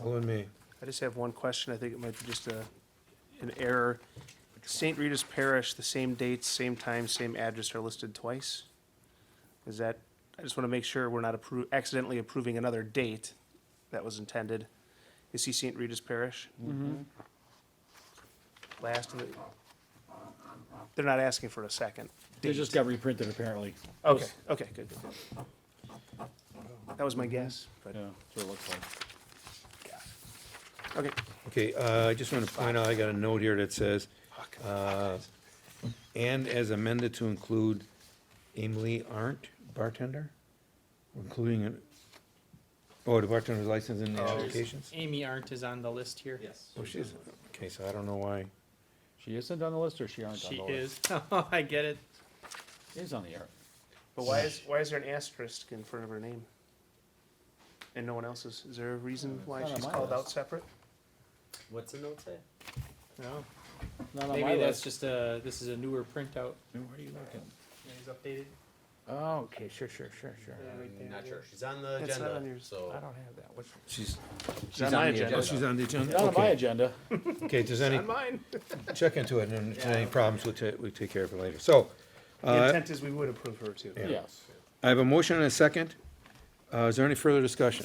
Hold on, me. I just have one question. I think it might be just an error. St. Rita's Parish, the same dates, same time, same address are listed twice. Is that, I just want to make sure we're not accidentally approving another date that was intended. You see St. Rita's Parish? Mm-hmm. Last of it. They're not asking for a second. They just got reprinted apparently. Okay, okay, good, good, good. That was my guess, but, Yeah, that's what it looks like. okay. Okay, I just want to point out, I got a note here that says, and as amended to include Emily Arndt, bartender? Including, the bartender's license in the applications? Amy Arndt is on the list here. Yes. Oh, she is, okay, so I don't know why. She isn't on the list or she aren't on She the list? is. Oh, I get it. She is on the air. But why is there an asterisk in front of her name? And no one else's? Is there a reason why Not on she's my called out list. separate? What's the note say? No. Not on my Maybe that's list. just this is a newer printout. Where are you looking? It's updated. Oh, okay, sure. I'm not sure. She's on the It's not agenda, on yours. so. I don't have that. What's? She's, on my agenda. oh, she's on the agenda? Not on my Okay. agenda. Okay, if there's any, On mine. check into it, and if there's any problems, we take care of it later. So, The intent is we would approve her too. Yeah. Yes. I have a motion and a second. Is there any further discussion?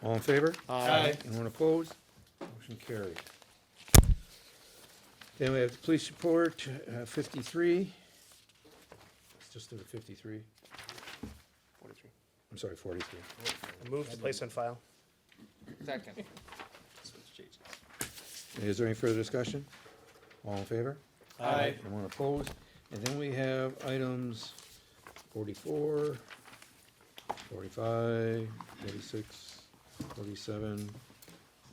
All in favor? Aye. Anyone opposed? Motion carried. Then we have the police report, 53. Let's just do the 53. 43. I'm sorry, 43. I move to place on file. Second. Is there any further discussion? All in favor? Aye. Anyone opposed? And then we have items 44, 45, 46, 47,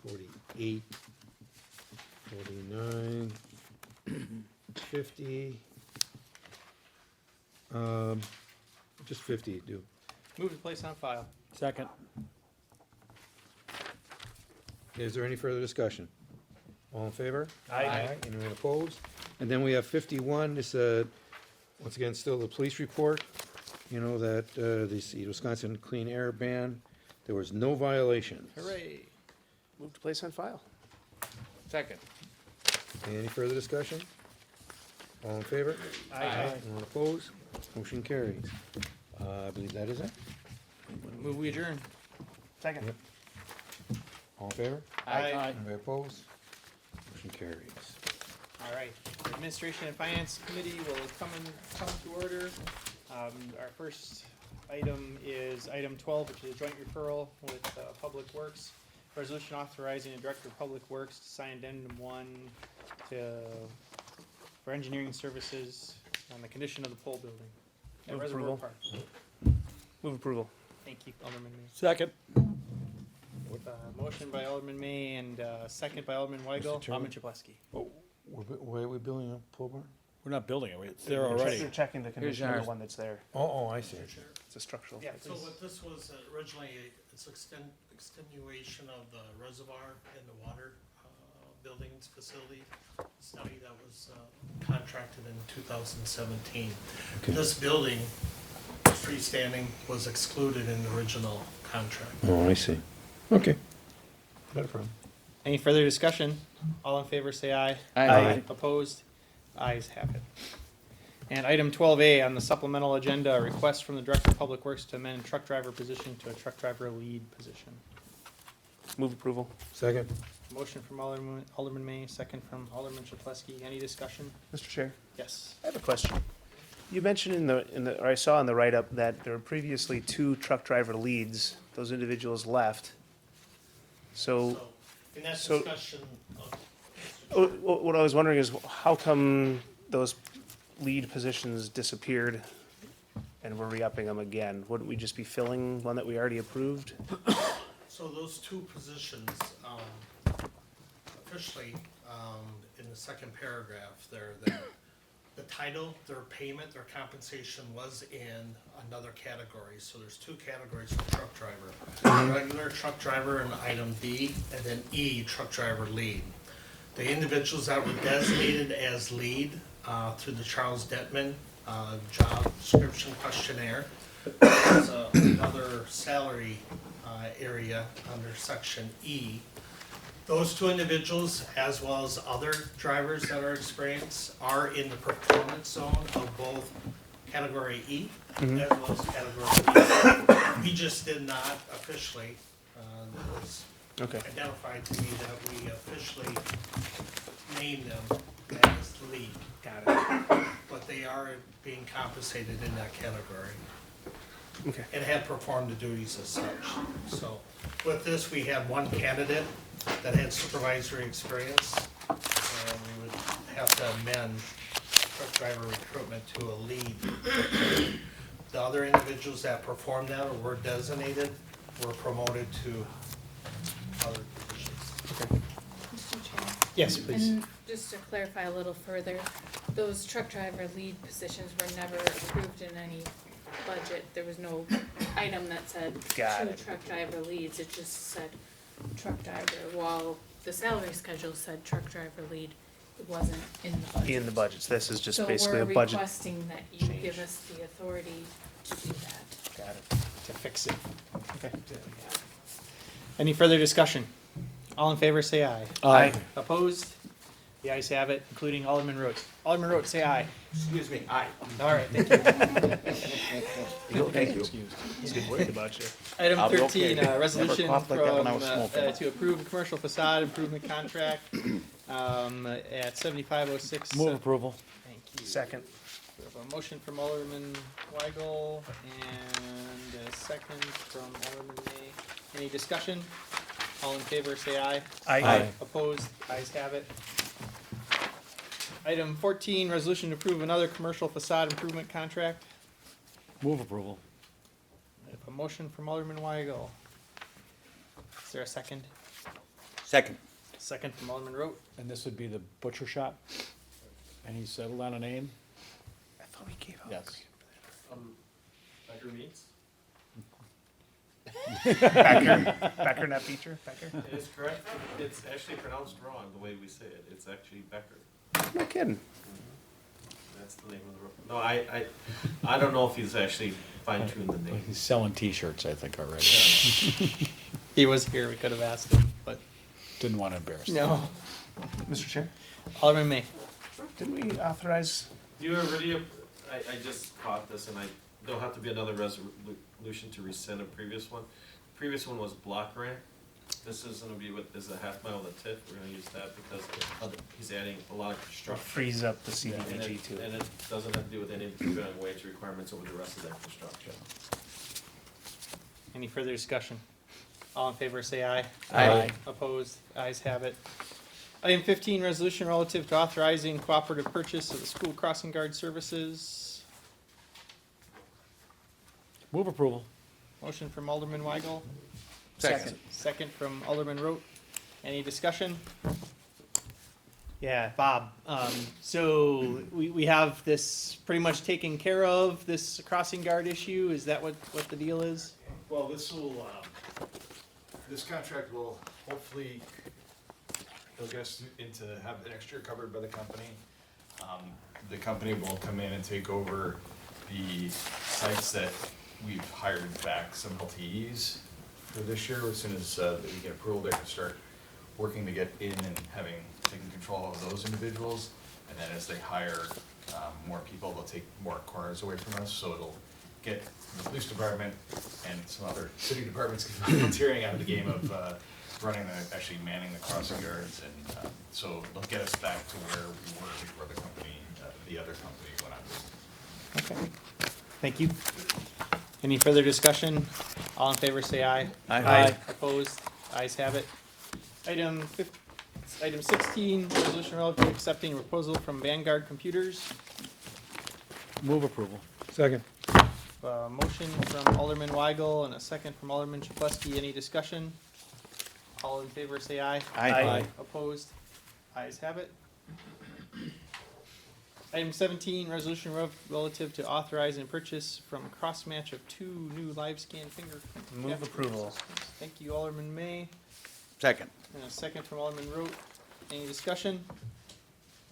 48, 49, 50. Just 50, do. Move to place on file. Second. Is there any further discussion? All in favor? Aye. Anyone opposed? And then we have 51, this, once again, still the police report. You know that, the Wisconsin Clean Air Ban, there was no violations. Hooray. Move to place on file. Second. Any further discussion? All in favor? Aye. Anyone opposed? Motion carries. I believe that is it. Move we adjourn. Second. All in favor? Aye. Anybody opposed? Motion carries. All right, the Administration and Finance Committee will come to order. Our first item is item 12, which is a joint referral with Public Works. Resolution authorizing the Director of Public Works to sign addendum 1 for engineering services on the condition of the pole building at Move Reservoir approval. Park. Move approval. Thank you, Alderman May. Second. Motion by Alderman May and second by Alderman Weigel. Chairman? Alderman Chapletsky. Why are we building a pole barn? We're not building it, it's there already. They're checking the condition of ours. the one that's there. Oh, I see. It's a structural. Yeah, So please. what this was originally, it's extenuation of the reservoir and the water buildings facility study that was contracted in 2017. This building, freestanding, was excluded in the original contract. Oh, I see. Okay. Not a problem. Any further discussion? All in favor, say aye. Aye. Opposed? Ayes have it. And item 12A on the supplemental agenda, a request from the Director of Public Works to amend truck driver position to a truck driver lead position. Move approval. Second? Motion from Alderman May, second from Alderman Chapletsky. Any discussion? Mr. Chair, Yes. I have a question. You mentioned or I saw in the write-up that there were previously 2 truck driver leads. Those individuals left. So, So, in that so- discussion, what I was wondering is how come those lead positions disappeared and we're re-upping them again? Wouldn't we just be filling one that we already approved? so those two positions, officially, in the second paragraph, the title, their payment, their compensation was in another category. So there's 2 categories for truck driver. Regular truck driver in item D, and then E, truck driver lead. The individuals that were designated as lead through the Charles Detman job description questionnaire, there's another salary area under section E. Those 2 individuals, as well as other drivers that are experienced, are in the performance zone of both category E as well as category E. We just did not officially, it was Okay. identified to me that we officially named them as lead. Got it. But they are being compensated in that category Okay. and have performed the duties as such. So with this, we have 1 candidate that had supervisory experience, and we would have to amend truck driver recruitment to a lead. The other individuals that performed that or were designated were promoted to other positions. Mr. Chair. Yes, please. And just to clarify a little further, those truck driver lead positions were never approved in any budget. There was no item that said Got 2 it. truck driver leads. It just said truck driver. While the salary schedule said truck driver lead, it wasn't in the budget. In the budgets, this is just So basically a we're budget. requesting that you change. give us the authority to do that. Got it. To fix it. Okay. Any further discussion? All in favor, say aye. Aye. Opposed? The ayes have it, including Alderman Rhodes. Alderman Rhodes, say aye. Excuse me, aye. All right, thank you. Thank you. He's good worried about you. Item I'll be 13, okay. resolution Never coughed like that when I from, was smoking. to approve a commercial facade improvement contract, at 7506. Move approval. Thank you. Second. We have a motion from Alderman Weigel and a second from Alderman May. Any discussion? All in favor, say aye. Aye. Opposed? Ayes have it. Item 14, resolution to approve another commercial facade improvement contract. Move approval. We have a motion from Alderman Weigel. Is there a second? Second. Second from Alderman Rote. And this would be the butcher shop? And he settled on a name? I thought we gave out. Yes. Becker Meats? Becker, not Beecher, Becker? It is correct. It's actually pronounced wrong the way we say it. It's actually Becker. No kidding. That's the name of the road. No, I don't know if he's actually fine-tuned the name. He's selling T-shirts, I think, already. He was here, we could have asked him, but Didn't want to embarrass him. no. Mr. Chair, Alderman May. didn't we authorize, You already, I just caught this, and there'll have to be another resolution to rescind a previous one. The previous one was block grant. This is gonna be what, is a half mile of the tip, we're gonna use that because he's adding a lot of construction. Frees up the And CDBG it, too. and it doesn't have to do with any prevailing wage requirements over the rest of that construction. Any further discussion? All in favor, say aye. Aye. Opposed? Ayes have it. Item 15, resolution relative to authorizing cooperative purchase of the school crossing guard services. Move approval. Motion from Alderman Weigel. Second. Second from Alderman Rote. Any discussion? Yeah, Bob, so we have this pretty much taken care of, this crossing guard issue, is that what the deal is? Well, this will, this contract will hopefully, it'll get us into have an extra covered by the company. The company will come in and take over the sites that we've hired back some LTEs for this year. As soon as we get approval, they can start working to get in and taking control of those individuals. And then as they hire more people, they'll take more corners away from us. So it'll get the police department and some other city departments volunteering out of the game of actually manning the crossing guards. And so it'll get us back to where we were before the other company went on. Okay, thank you. Any further discussion? All in favor, say aye. Aye. Opposed? Ayes have it. Item 16, resolution relative to accepting a proposal from Vanguard Computers. Move approval. Second. Motion from Alderman Weigel and a second from Alderman Chapleski. Any discussion? All in favor, say aye. Aye. Opposed? Ayes have it. Item 17, resolution relative to authorize and purchase from cross-match of 2 new live scan fingerprint. Move capture approval. systems. Thank you, Alderman May. Second. And a second from Alderman Rote. Any discussion?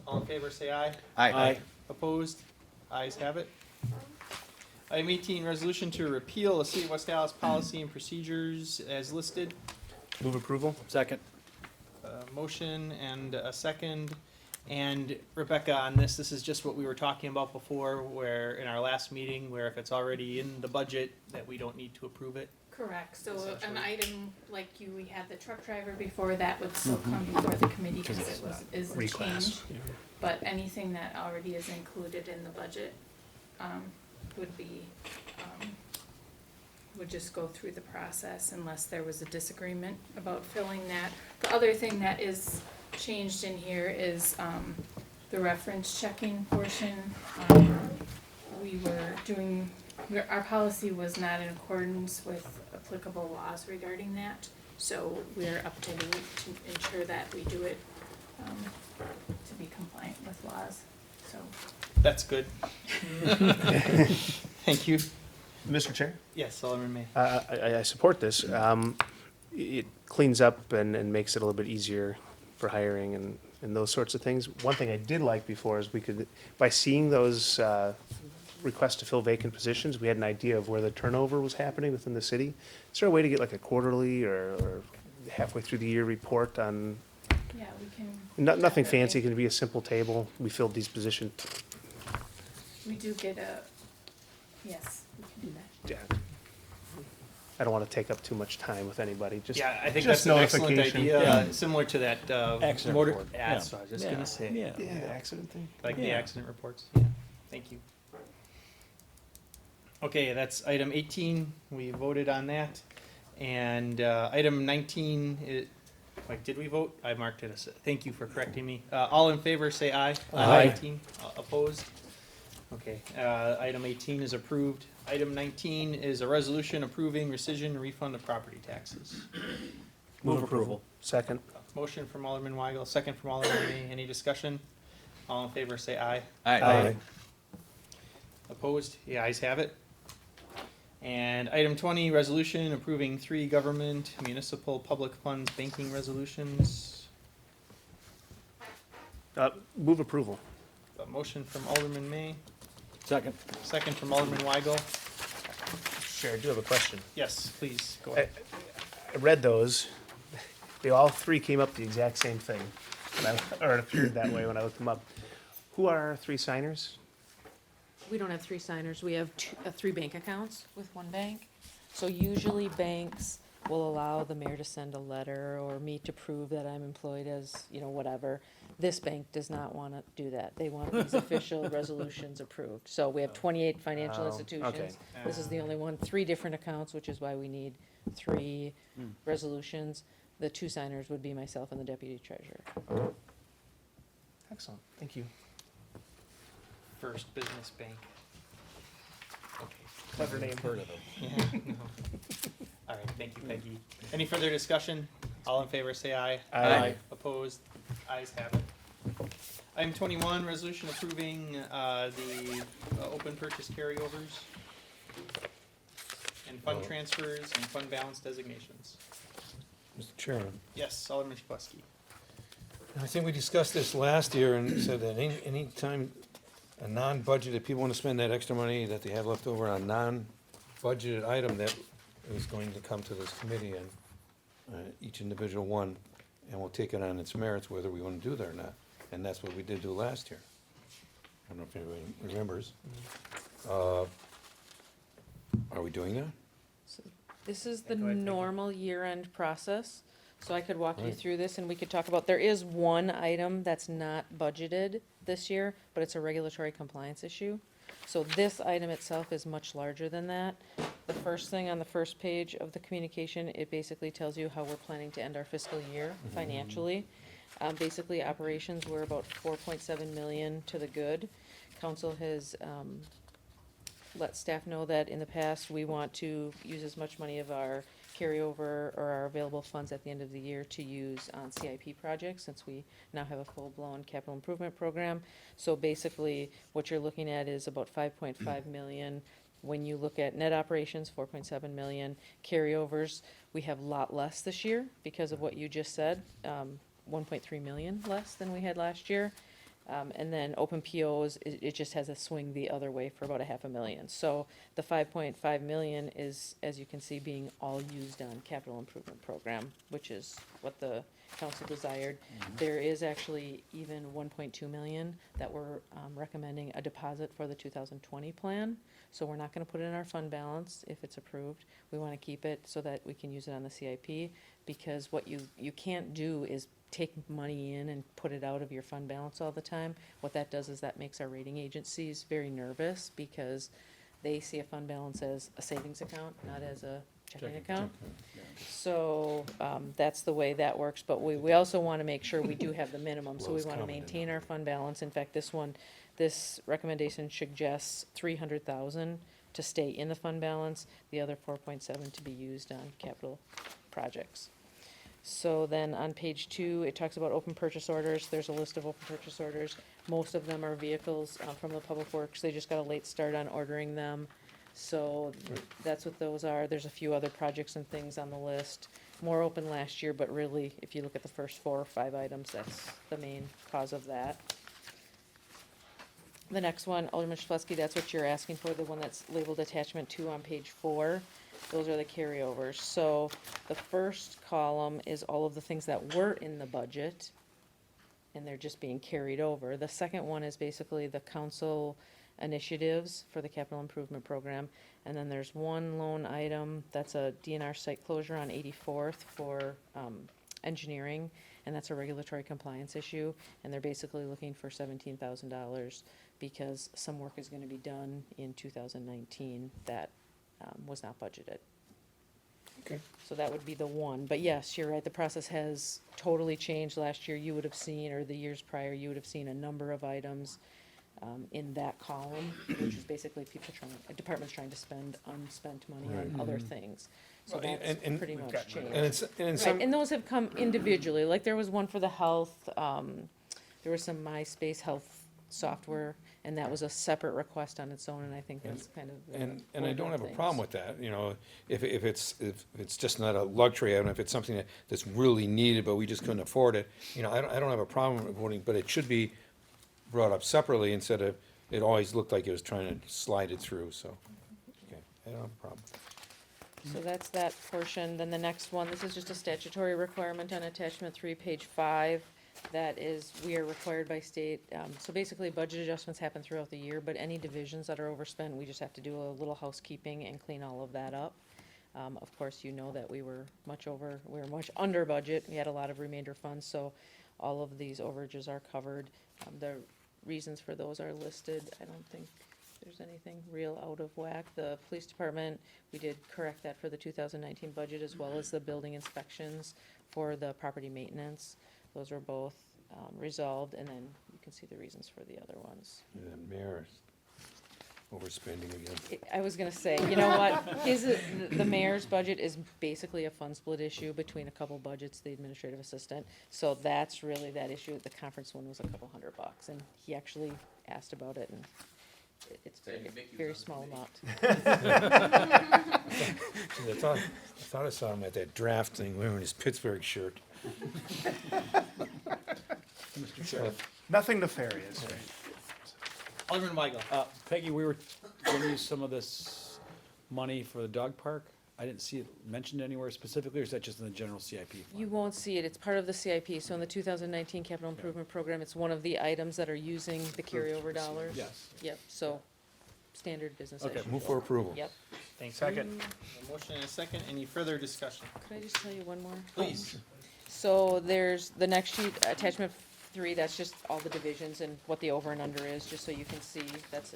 All in favor, say aye. Aye. Opposed? Ayes have it. Item 18, resolution to repeal the City of West Dallas policy and procedures as listed. Move approval. Second. Motion and a second. And Rebecca, on this is just what we were talking about before, where in our last meeting, where if it's already in the budget, that we don't need to approve it. Correct, so an item like we had the truck driver before, that would still come before the committee because it is a change. But anything that already is included in the budget, would just go through the process unless there was a disagreement about filling that. The other thing that is changed in here is, the reference checking portion. Our policy was not in accordance with applicable laws regarding that, so we're up to date to ensure that we do it, to be compliant with laws, so. That's good. Thank you. Mr. Chair? Yes, Alderman May. I support this. It cleans up and makes it a little bit easier for hiring and those sorts of things. One thing I did like before is we could, by seeing those requests to fill vacant positions, we had an idea of where the turnover was happening within the city. Is there a way to get like a quarterly or halfway through the year report on, Yeah, we can. nothing fancy, it definitely- can be a simple table, we filled these positions. We do get yes, we can do that. Yeah. I don't want to take up too much time with anybody, just. Yeah, I think just that's an excellent notification. idea, Yeah. similar to that, Accident motor. report. That's Yeah. what I was just Yeah. gonna say. Yeah. Yeah, the accident thing. Like the Yeah. accident reports, yeah, thank you. Okay, that's item 18, we voted on that, and, item 19, did we vote? I marked it as, thank you for correcting me. All in favor, say aye. Aye. 18, opposed? Okay, item 18 is approved. Item 19 is a resolution approving rescission and refund of property taxes. Move approval. Second. Motion from Alderman Weigel, second from Alderman May. Any discussion? All in favor, say aye. Aye. Opposed? The ayes have it. And item 20, resolution approving 3 government, municipal, public funds banking resolutions. Move approval. A motion from Alderman May, Second. second from Alderman Weigel. Chair, I do have a question. Yes, please, go ahead. I read those. They all 3 came up the exact same thing, or it appeared that way when I looked them up. Who are our 3 signers? We don't have 3 signers, we have 3 bank accounts with one bank. So usually banks will allow the mayor to send a letter or me to prove that I'm employed as, you know, whatever. This bank does not want to do that. They want these official resolutions approved. So we have 28 financial Oh, institutions. okay. This is the only one, 3 different accounts, which is why we need 3 resolutions. The 2 signers would be myself and the deputy treasurer. Excellent, thank you. First Business Bank. Okay, clever name. Heard of them. Yeah, no. All right, thank you, Peggy. Any further discussion? All in favor, say aye. Aye. Opposed? Ayes have it. Item 21, resolution approving the open purchase carryovers and fund transfers and fund balance designations. Mr. Chairman. Yes, Alderman Shpusky. I think we discussed this last year and said that any time a non-budgeted, people want to spend that extra money that they have left over on a non-budgeted item, that is going to come to this committee and each individual one, and we'll take it on its merits whether we want to do that or not. And that's what we did do last year. I don't know if anybody remembers. Are we doing that? This is the Go ahead, Peggy. normal year-end process, so I could walk you Right. through this and we could talk about, there is one item that's not budgeted this year, but it's a regulatory compliance issue. So this item itself is much larger than that. The first thing on the first page of the communication, it basically tells you how we're planning to end our fiscal year financially. Basically, operations, we're about 4.7 million to the good. Council has let staff know that in the past, we want to use as much money of our carryover or our available funds at the end of the year to use on CIP projects, since we now have a full-blown capital improvement program. So basically, what you're looking at is about 5.5 million. When you look at net operations, 4.7 million. Carryovers, we have a lot less this year because of what you just said, 1.3 million less than we had last year. And then open POs, it just has a swing the other way for about $500,000. So the 5.5 million is, as you can see, being all used on capital improvement program, which is what the council desired. There is actually even 1.2 million that we're recommending a deposit for the 2020 plan. So we're not gonna put it in our fund balance if it's approved. We wanna keep it so that we can use it on the CIP, because what you can't do is take money in and put it out of your fund balance all the time. What that does is that makes our rating agencies very nervous, because they see a fund balance as a savings account, not as a checking account. So, that's the way that works, but we also wanna make sure we do have the minimum, so we wanna maintain our fund balance. In fact, this recommendation suggests 300,000 to stay in the fund balance, the other 4.7 to be used on capital projects. So then on page 2, it talks about open purchase orders. There's a list of open purchase orders. Most of them are vehicles from the Public Works. They just got a late start on ordering them. So that's what those are. There's a few other projects and things on the list. More open last year, but really, if you look at the first 4 or 5 items, that's the main cause of that. The next one, Alderman Shpusky, that's what you're asking for, the one that's labeled attachment 2 on page 4. Those are the carryovers. So the first column is all of the things that were in the budget, and they're just being carried over. The second one is basically the council initiatives for the capital improvement program. And then there's one loan item, that's a DNR site closure on 84th for engineering, and that's a regulatory compliance issue. And they're basically looking for $17,000 because some work is gonna be done in 2019 that was not budgeted. Okay. So that would be the one, but yes, you're right, the process has totally changed. Last year, you would have seen, or the years prior, you would have seen a number of items in that column, which is basically departments trying to spend unspent money on other things. So Well, that's and- pretty much changed. And it's, and Right, some, and those have come individually, like there was one for the health, there was some MySpace health software, and that was a separate request on its own, and I think that's kind of. and I don't have a problem with that, you know, if it's just not a luxury item, if it's something that's really needed, but we just couldn't afford it, you know, I don't have a problem with voting, but it should be brought up separately instead of, it always looked like it was trying to slide it through, so, okay, I don't have a problem. So that's that portion. Then the next one, this is just a statutory requirement on attachment 3, page 5. That is, we are required by state, so basically budget adjustments happen throughout the year, but any divisions that are overspent, we just have to do a little housekeeping and clean all of that up. Of course, you know that we were much under budget. We had a lot of remainder funds, so all of these overages are covered. The reasons for those are listed. I don't think there's anything real out of whack. The police department, we did correct that for the 2019 budget, as well as the building inspections for the property maintenance. Those were both resolved, and then you can see the reasons for the other ones. And the mayor's overspending again. I was gonna say, you know what, the mayor's budget is basically a fund split issue between a couple budgets, the administrative assistant. So that's really that issue. The conference one was a couple $100, and he actually asked about it, and it's a very small amount. I thought I saw him at that draft thing wearing his Pittsburgh shirt. Nothing nefarious, right? Alderman Weigel. Peggy, we were going to use some of this money for the dog park. I didn't see it mentioned anywhere specifically, or is that just in the general CIP fund? You won't see it. It's part of the CIP. So in the 2019 capital improvement program, it's one of the items that are using the carryover dollars. Yes. Yep, so standard business as Okay. usual. Move for approval. Yep. Thanks. Second. A motion and a second. Any further discussion? Could I just tell you one more? Please. So there's the next sheet, attachment 3, that's just all the divisions and what the over and under is, just so you can see. That's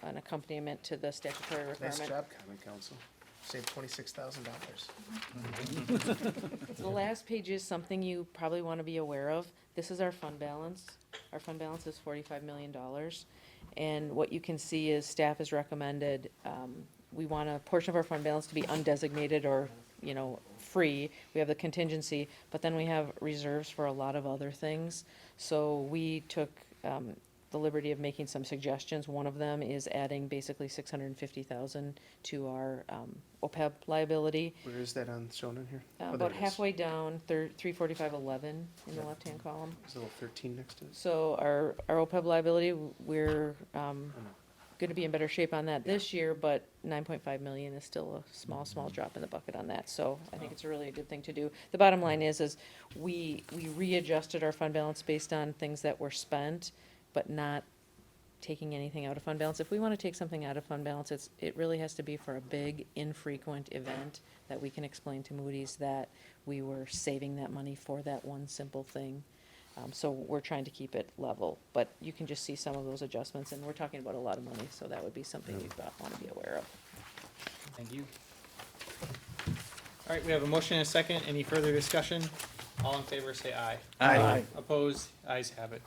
an accompaniment to the statutory requirement. Nice job, Common Council. Saved $26,000. The last page is something you probably want to be aware of. This is our fund balance. Our fund balance is $45 million. And what you can see is staff has recommended, we want a portion of our fund balance to be undesignated or, free. We have the contingency, but then we have reserves for a lot of other things. So we took the liberty of making some suggestions. One of them is adding basically $650,000 to our OPEB liability. Where is that shown in here? Oh, there About it is. halfway down, 34511 in the left-hand column. There's a little 13 next to it. So our OPEB liability, we're gonna be in better shape on that this year, but 9.5 million is still a small drop in the bucket on that. So I think it's really a good thing to do. The bottom line is we readjusted our fund balance based on things that were spent, but not taking anything out of fund balance. If we want to take something out of fund balance, it really has to be for a big, infrequent event that we can explain to Moody's that we were saving that money for that one simple thing. So we're trying to keep it level, but you can just see some of those adjustments, and we're talking about a lot of money, so that would be something you'd want to be aware of. Thank you. All right, we have a motion and a second. Any further discussion? All in favor, say aye. Aye. Opposed? Ayes have it.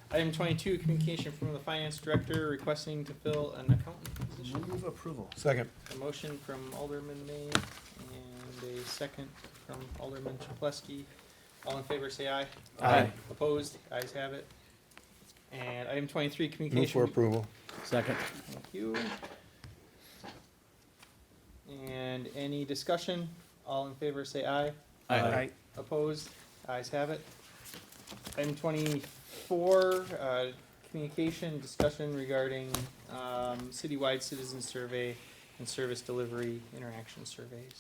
Item 22, communication from the finance director requesting to fill an accountant position. Move approval. Second. A motion from Alderman May and a second from Alderman Chaplesky. All in favor, say aye. Aye. Opposed? Ayes have it. And item 23, Move communication. for approval. Second. Thank you. And any discussion? All in favor, say aye. Aye. Opposed? Ayes have it. Item 24, communication, discussion regarding citywide citizen survey and service delivery interaction surveys.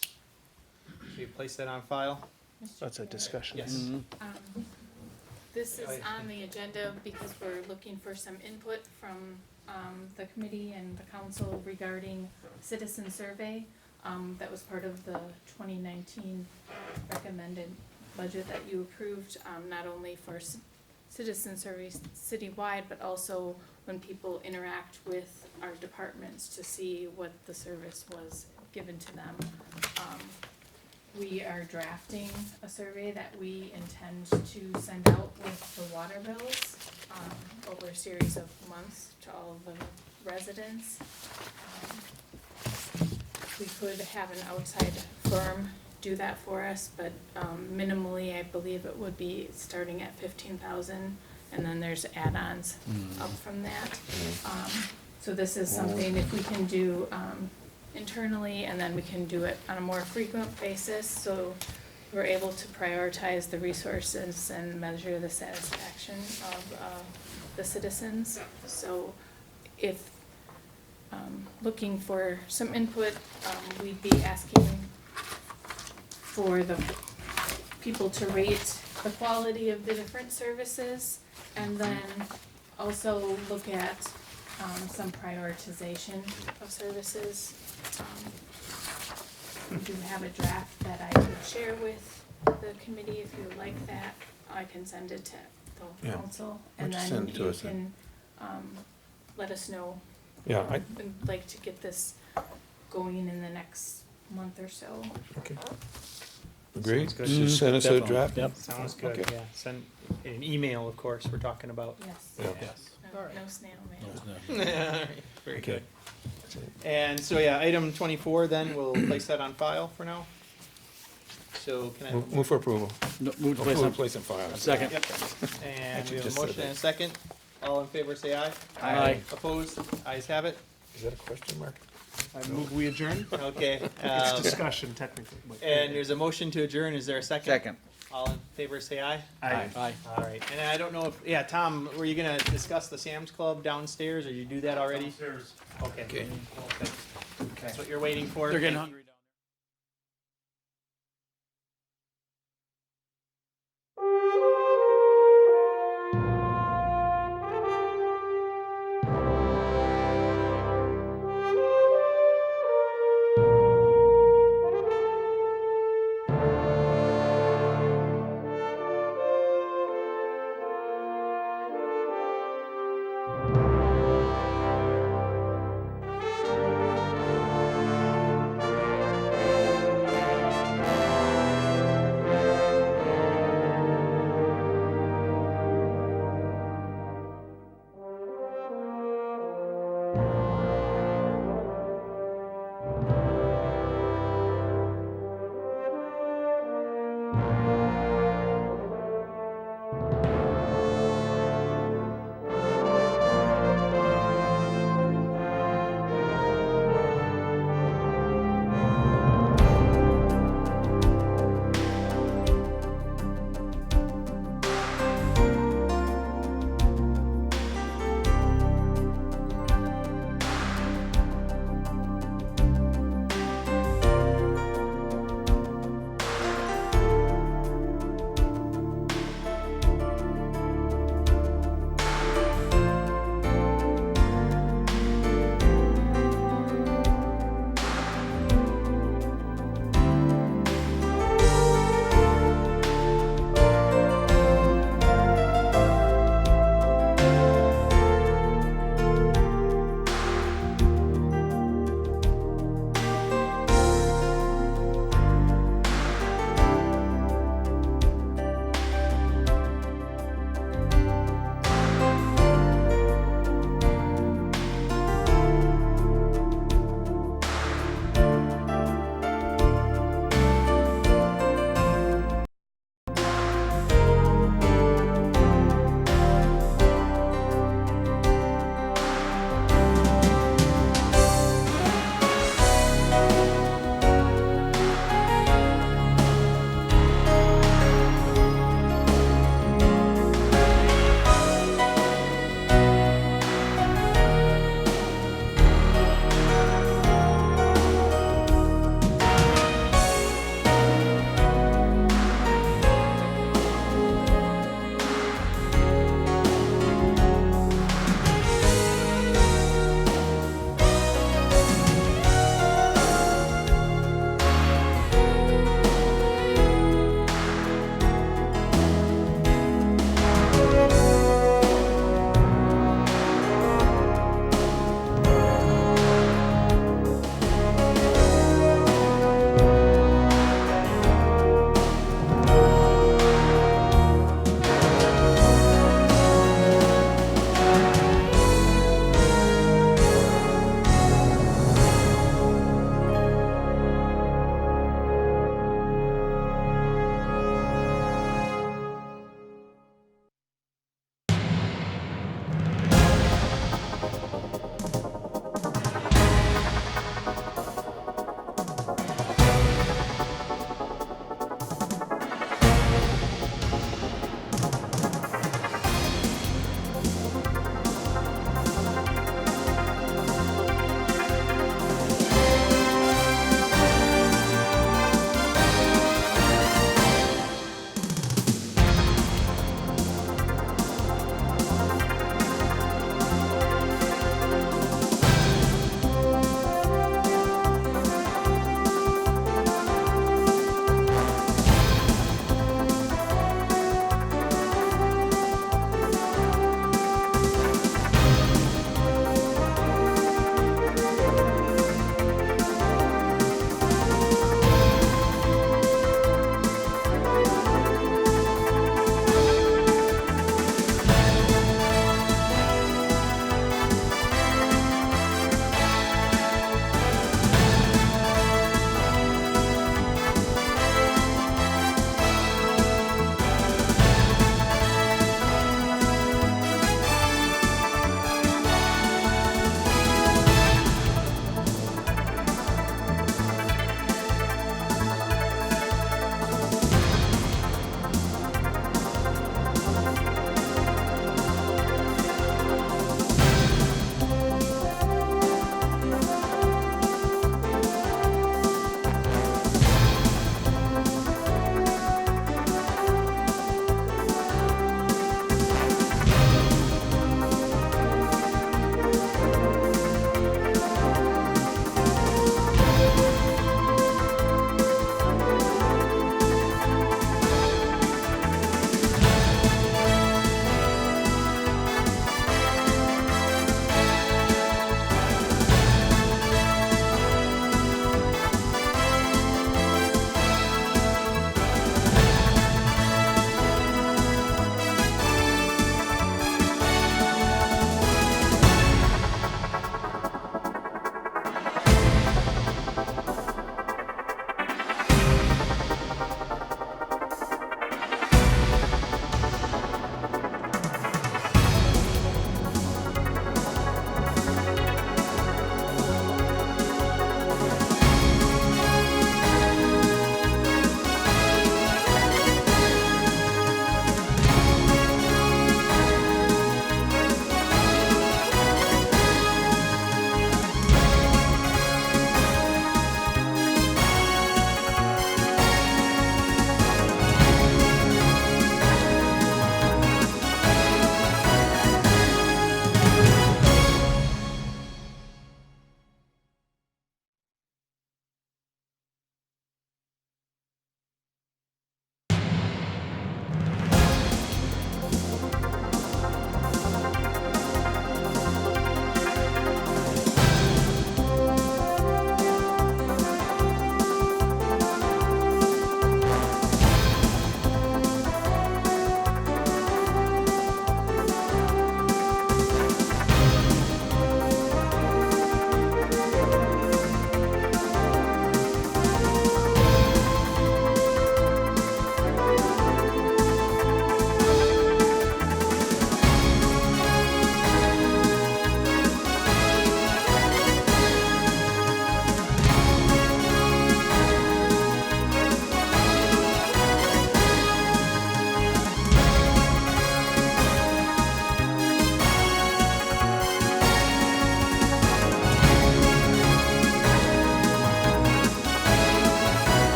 Should we place that on file? That's a discussion. Yes. This is on the agenda because we're looking for some input from the committee and the council regarding citizen survey. That was part of the 2019 recommended budget that you approved, not only for citizen surveys citywide, but also when people interact with our departments to see what the service was given to them. We are drafting a survey that we intend to send out with the water bills over a series of months to all of the residents. We could have an outside firm do that for us, but minimally, I believe it would be starting at 15,000, and then there's add-ons up from that. So this is something, if we can do internally, and then we can do it on a more frequent basis, so we're able to prioritize the resources and measure the satisfaction of the citizens. So if looking for some input, we'd be asking for the people to rate the quality of the different services, and then also look at some prioritization of services. we do have a draft that I could share with the committee if you would like that. I can send it to the Yeah. council, Why and don't you then send it to you us then? can, let us know. Yeah, I- I'd like to get this going in the next month or so. Okay. Agreed? Sounds good. Just send us a Definitely. draft? Yep. Sounds good, Okay. yeah. Send an email, of course, we're talking about. Yes. Yeah. Yes. No, All right. no snail mail. Very Okay. good. And so, yeah, item 24 then, we'll place that on file for now. So can I? Move for approval. No, move to place on- Place and file. Second. Yep. And Actually we have just a said motion that. and a second. All in favor, say aye. Aye. Opposed? Ayes have it. Is that a question mark? I move we adjourn. Okay. It's discussion technically. but- And there's a motion to adjourn. Is there a second? Second. All in favor, say aye. Aye. Aye. All right. And I don't know if, yeah, Tom, were you gonna discuss the Sam's Club downstairs, or you do that already? Downstairs. Okay. Okay. That's what you're waiting for? They're getting Thank you. hungry.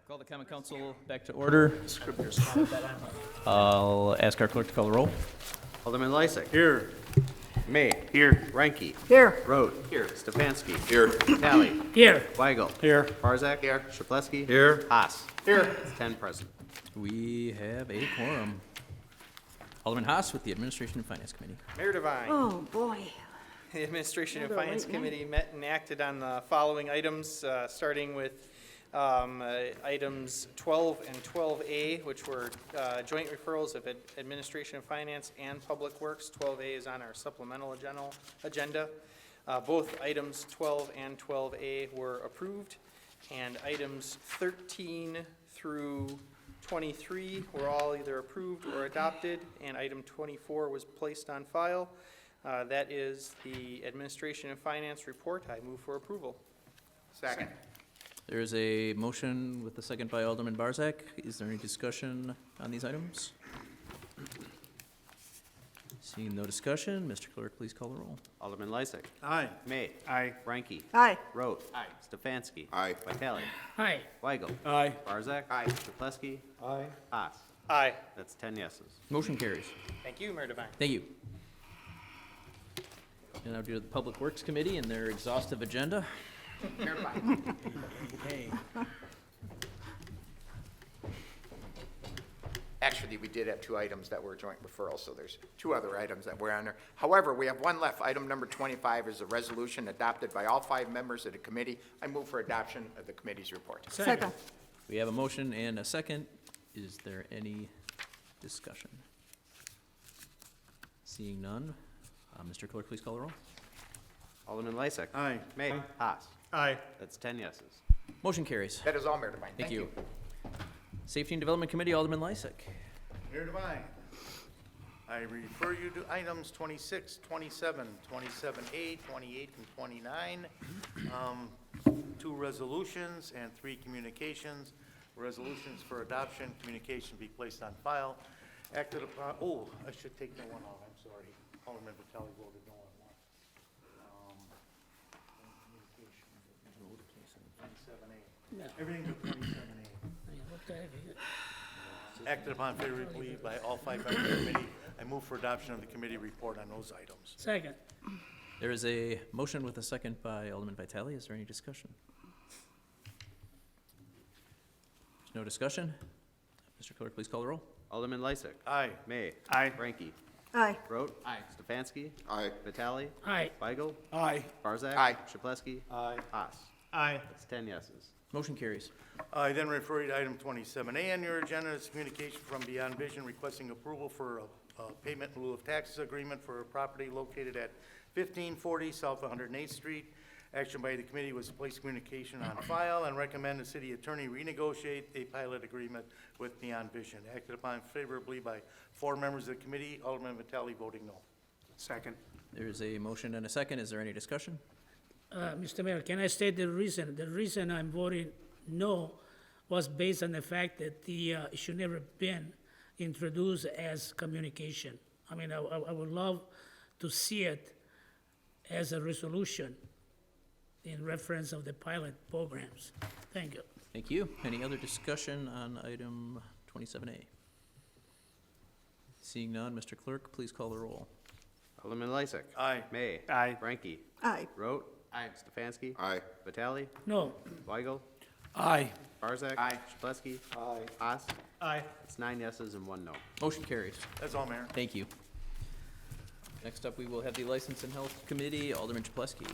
Call the Common Council back to order. I'll ask our clerk to call the roll. Alderman Lysick. Here. May. Here. Ranky. Here. Road. Here. Stefanski. Here. Tally. Here. Weigel. Here. Barzak. Here. Shaplesky. Here. Haas. Here. 10 present. We have a quorum. Alderman Haas with the Administration and Finance Committee. Mayor Devine. Oh, boy. The Administration and Another Finance late night. Committee met and acted on the following items, starting with items 12 and 12A, which were joint referrals of Administration and Finance and Public Works. 12A is on our supplemental agenda. Both items 12 and 12A were approved, and items 13 through 23 were all either approved or adopted, and item 24 was placed on file. That is the Administration and Finance report. I move for approval. Second. There is a motion with the second by Alderman Barzak. Is there any discussion on these items? Seeing no discussion, Mr. Clerk, please call the roll. Alderman Lysick. Aye. May. Aye. Ranky. Aye. Road. Aye. Stefanski. Aye. Vitale. Aye. Weigel. Aye. Barzak. Aye. Shaplesky. Aye. Haas. Aye. That's 10 yeses. Motion carries. Thank you, Mayor Devine. Thank you. And now due to the Public Works Committee and their exhaustive agenda. Hey. Actually, we did have 2 items that were joint referrals, so there's 2 other items that were on there. However, we have one left. Item number 25 is a resolution adopted by all 5 members of the committee. I move for adoption of the committee's report. Second. We have a motion and a second. Is there any discussion? Seeing none, Mr. Clerk, please call the roll. Alderman Lysick. Aye. May. Haas. Aye. That's 10 yeses. Motion carries. That is all, Mayor Devine. Thank you. Safety and Development Committee, Alderman Lysick. Mayor Devine, I refer you to items 26, 27, 27A, 28, and 29. 2 resolutions and 3 communications. Resolutions for adoption, communication be placed on file. Acted upon, I should take no one off, I'm sorry. Alderman Vitale voted no on one. Communication, 27A. Everything but 27A. Acted upon favorably by all 5 members of the committee. I move for adoption of the committee report on those items. Second. There is a motion with a second by Alderman Vitale. Is there any discussion? There's no discussion. Mr. Clerk, please call the roll. Alderman Lysick. Aye. May. Aye. Ranky. Aye. Road. Aye. Stefanski. Aye. Vitale. Aye. Weigel. Aye. Barzak. Aye. Shaplesky. Aye. Haas. Aye. That's 10 yeses. Motion carries. I then refer you to item 27A on your agenda. It's communication from Beyond Vision requesting approval for a payment in lieu of taxes agreement for a property located at 1540 South 108th Street. Action by the committee was to place communication on file and recommend the city attorney renegotiate a pilot agreement with Beyond Vision. Acted upon favorably by 4 members of the committee, Alderman Vitale voting no. Second. There is a motion and a second. Is there any discussion? Mr. Mayor, can I state the reason? The reason I'm voting no was based on the fact that it should never been introduced as communication. I mean, I would love to see it as a resolution in reference of the pilot programs. Thank you. Thank you. Any other discussion on item 27A? Seeing none, Mr. Clerk, please call the roll. Alderman Lysick. Aye. May. Aye. Ranky. Aye. Road. Aye. Stefanski. Aye. Vitale. No. Weigel. Aye. Barzak. Aye. Shaplesky. Aye. Haas. Aye. It's 9 yeses and 1 no. Motion carries. That's all, Mayor. Thank you. Next up, we will have the License and Health Committee, Alderman Chaplesky.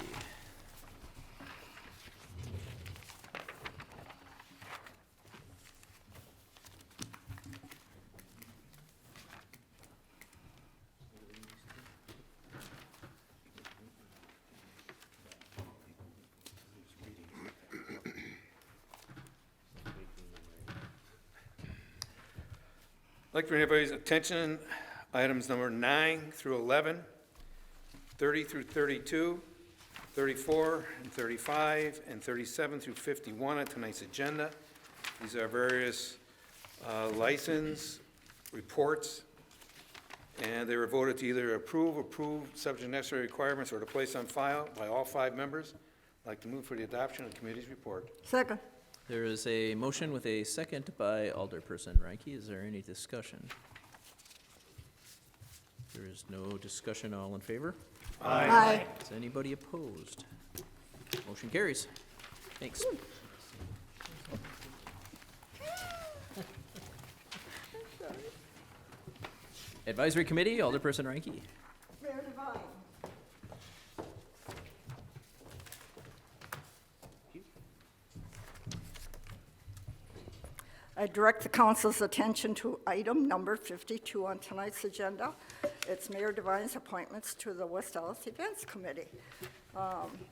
I'd like to bring everybody's attention, items number 9 through 11, 30 through 32, 34 and 35, and 37 through 51 on tonight's agenda. These are various license reports, and they were voted to either approve, subject to necessary requirements, or to place on file by all 5 members. I'd like to move for the adoption of the committee's report. Second. There is a motion with a second by Alderperson Reinke. Is there any discussion? There is no discussion. All in favor? Aye. Is anybody opposed? Motion carries. Thanks. Advisory Committee, Alderperson Reinke. Mayor Devine. I direct the council's attention to item number 52 on tonight's agenda. It's Mayor Devine's appointments to the West Dallas Events Committee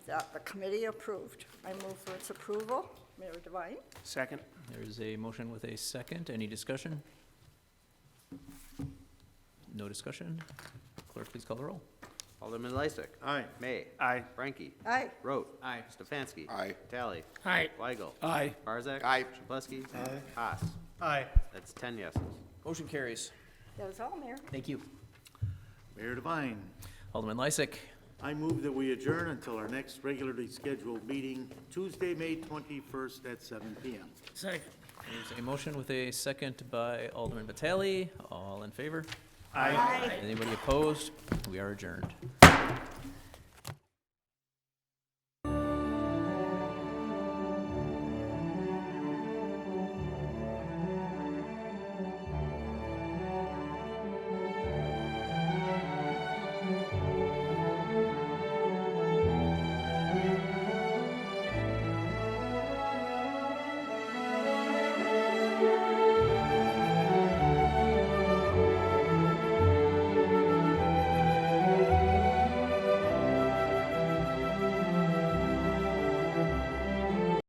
that the committee approved. I move for its approval. Mayor Devine. Second. There is a motion with a second. Any discussion? No discussion. Clerk, please call the roll. Alderman Lysick. Aye. May. Aye. Frankie. Aye. Rote. Aye. Stefanski. Aye. Tally. Aye. Weigel. Aye. Barzak. Aye. Chapletsky. Haas. Aye. That's 10 yeses. Motion carries. That was all, Mayor. Thank you. Mayor Devine. Alderman Lysick. I move that we adjourn until our next regularly scheduled meeting, Tuesday, May 21st at 7 PM. Second. There's a motion with a second by Alderman Vitale. All in favor? Aye. Anybody opposed? We are adjourned.